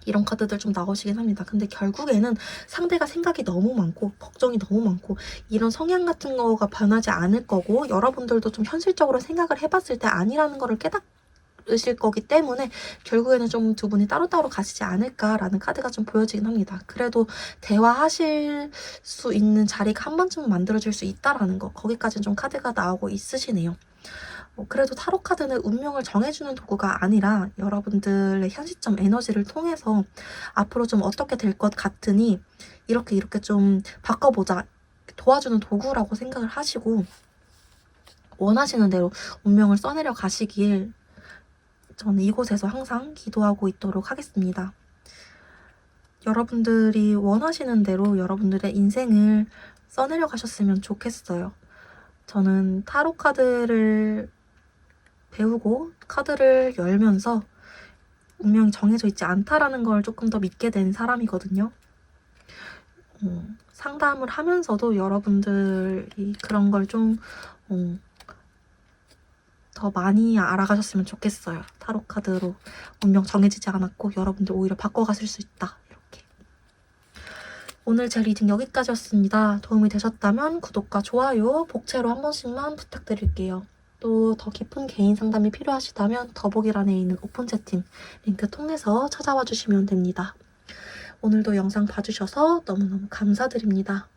이런 카드들 좀 나오시긴 합니다. 근데 결국에는 상대가 생각이 너무 많고 걱정이 너무 많고 이런 성향 같은 거가 변하지 않을 거고 여러분들도 좀 현실적으로 생각을 해봤을 때 아니라는 거를 깨달으실 거기 때문에 결국에는 좀 두 분이 따로따로 가시지 않을까라는 카드가 좀 보여지긴 합니다. 그래도 대화하실 수 있는 자리가 한 번쯤은 만들어질 수 있다라는 거 거기까지는 좀 카드가 나오고 있으시네요. 그래도 타로 카드는 운명을 정해주는 도구가 아니라 여러분들의 현 시점 에너지를 통해서 앞으로 좀 어떻게 될 것 같으니 이렇게 좀 바꿔보자 도와주는 도구라고 생각을 하시고 원하시는 대로 운명을 써내려 가시길 저는 이곳에서 항상 기도하고 있도록 하겠습니다. 여러분들이 원하시는 대로 여러분들의 인생을 써내려 가셨으면 좋겠어요. 저는 타로 카드를 배우고 카드를 열면서 운명이 정해져 있지 않다라는 걸 조금 더 믿게 된 사람이거든요. 상담을 하면서도 여러분들이 그런 걸 좀 더 많이 알아가셨으면 좋겠어요. 타로 카드로 운명 정해지지 않았고 여러분들 오히려 바꿔가실 수 있다. 이렇게. 오늘 제 리딩 여기까지였습니다. 도움이 되셨다면 구독과 좋아요, 복채로 한 번씩만 부탁드릴게요. 또 더 깊은 개인 상담이 필요하시다면 더보기란에 있는 오픈 채팅 링크 통해서 찾아와 주시면 됩니다. 오늘도 영상 봐주셔서 너무너무 감사드립니다.